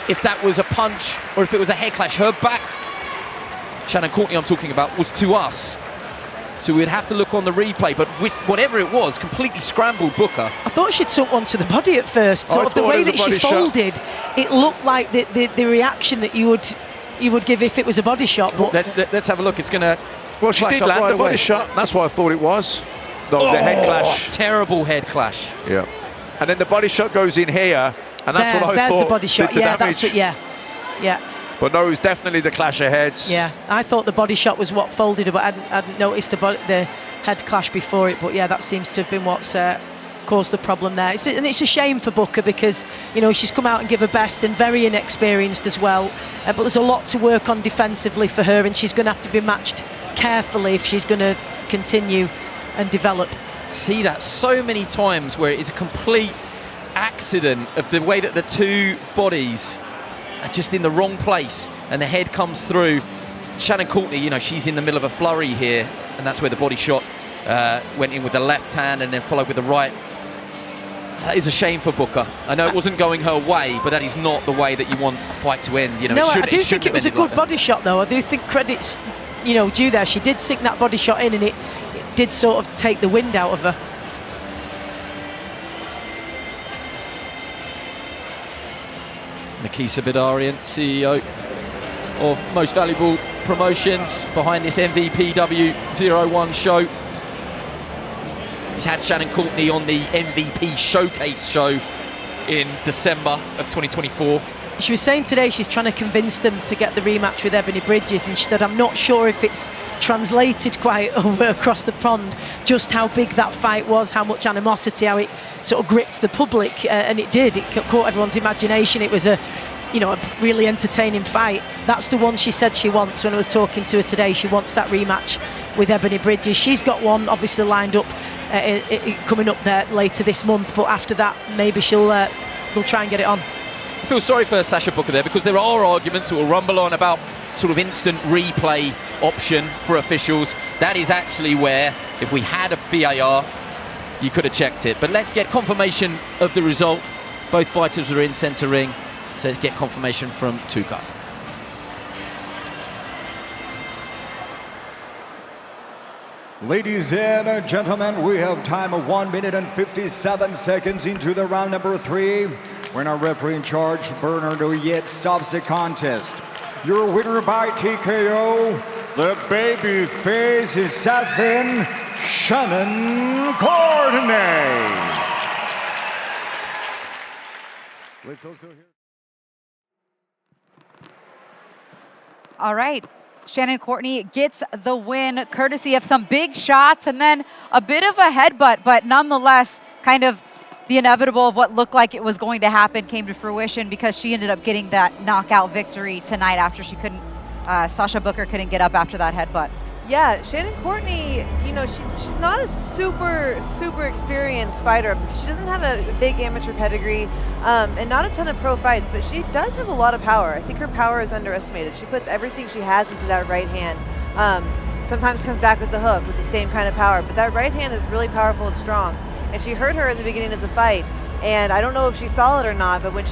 if that was a punch or if it was a head clash. Her back, Shannon Courtney I'm talking about, was to us. So we'd have to look on the replay, but whatever it was, completely scrambled Booker. I thought she took one to the body at first. Sort of the way that she folded, it looked like the reaction that you would give if it was a body shot. But let's have a look. It's going to. Well, she did land the body shot. That's what I thought it was. The head clash. Terrible head clash. Yeah. And then the body shot goes in here, and that's what I thought. There's the body shot. Yeah, that's it. Yeah. But no, it was definitely the clash of heads. Yeah, I thought the body shot was what folded, but I hadn't noticed the head clash before it. But yeah, that seems to have been what's caused the problem there. And it's a shame for Booker because, you know, she's come out and give her best and very inexperienced as well. But there's a lot to work on defensively for her, and she's going to have to be matched carefully if she's going to continue and develop. See that so many times where it is a complete accident of the way that the two bodies are just in the wrong place and the head comes through. Shannon Courtney, you know, she's in the middle of a flurry here, and that's where the body shot went in with the left hand and then followed with the right. That is a shame for Booker. I know it wasn't going her way, but that is not the way that you want a fight to end. You know, no, I do think it was a good body shot, though. I do think credit's, you know, due there. She did sink that body shot in, and it did sort of take the wind out of her. Nakisa Bidarian, CEO of Most Valuable Promotions, behind this MVPW 01 show. He's had Shannon Courtney on the MVP Showcase show in December of 2024. She was saying today she's trying to convince them to get the rematch with Ebony Bridges, and she said, I'm not sure if it's translated quite over across the pond, just how big that fight was, how much animosity, how it sort of gripped the public, and it did. It caught everyone's imagination. It was a really entertaining fight. That's the one she said she wants. When I was talking to her today, she wants that rematch with Ebony Bridges. She's got one obviously lined up, coming up there later this month, but after that, maybe they'll try and get it on. I feel sorry for Sasha Booker there, because there are arguments that will rumble on about sort of instant replay option for officials. That is actually where, if we had a VAR, you could have checked it. But let's get confirmation of the result. Both fighters are in centre ring, so let's get confirmation from Tuka. Ladies and gentlemen, we have time of 1 minute and 57 seconds into the round number 3. When our referee in charge, Bernard Oyet, stops the contest. Your winner by TKO, the babyface assassin, Shannon Courtney. Let's also hear. All right. Shannon Courtney gets the win courtesy of some big shots and then a bit of a headbutt, but nonetheless, kind of the inevitable of what looked like it was going to happen came to fruition, because she ended up getting that knockout victory tonight after she couldn't, Sasha Booker couldn't get up after that headbutt. Yeah, Shannon Courtney, you know, she's not a super experienced fighter. She doesn't have a big amateur pedigree and not a ton of pro fights, but she does have a lot of power. I think her power is underestimated. She puts everything she has into that right hand. Sometimes comes back with the hook with the same kind of power, but that right hand is really powerful and strong. And she hurt her at the beginning of the fight, and I don't know if she saw it or not, but when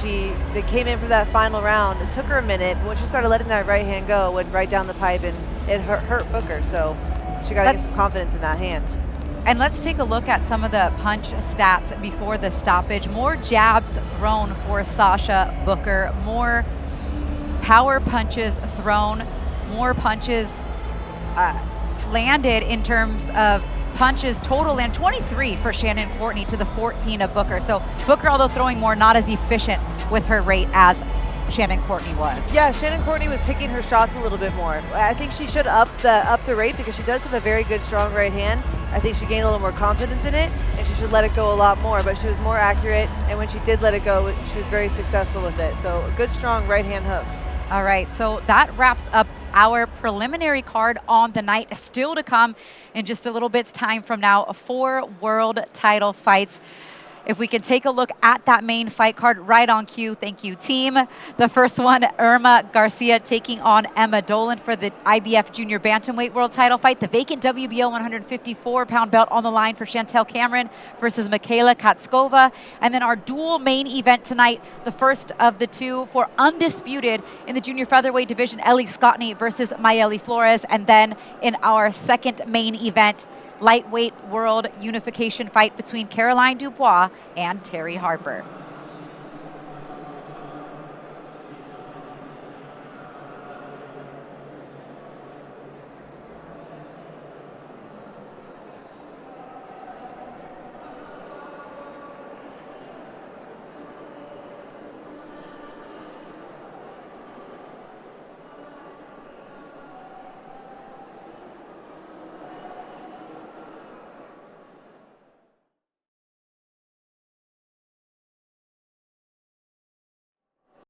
they came in for that final round, it took her a minute, but when she started letting that right hand go, it went right down the pipe, and it hurt Booker, so she got to get some confidence in that hand. And let's take a look at some of the punch stats before the stoppage. More jabs thrown for Sasha Booker, more power punches thrown, more punches landed in terms of punches total, and 23 for Shannon Courtney to the 14 of Booker. So Booker, although throwing more, not as efficient with her rate as Shannon Courtney was. Yeah, Shannon Courtney was picking her shots a little bit more. I think she should up the rate, because she does have a very good, strong right hand. I think she gained a little more confidence in it, and she should let it go a lot more, but she was more accurate, and when she did let it go, she was very successful with it. So good, strong right hand hooks. All right, so that wraps up our preliminary card on the night. Still to come in just a little bit's time from now, 4 world title fights. If we can take a look at that main fight card right on cue. Thank you, team. The first one, Irma Garcia taking on Emma Dolan for the IBF Junior Bantamweight World title fight. The vacant WBO 154-pound belt on the line for Chantel Cameron versus Michaela Katskova. And then our dual main event tonight, the first of the 2 for Undisputed in the junior featherweight division, Ellie Scottney versus Mayeli Flores. And then in our second main event, lightweight world unification fight between Caroline Dubois and Terry Harper.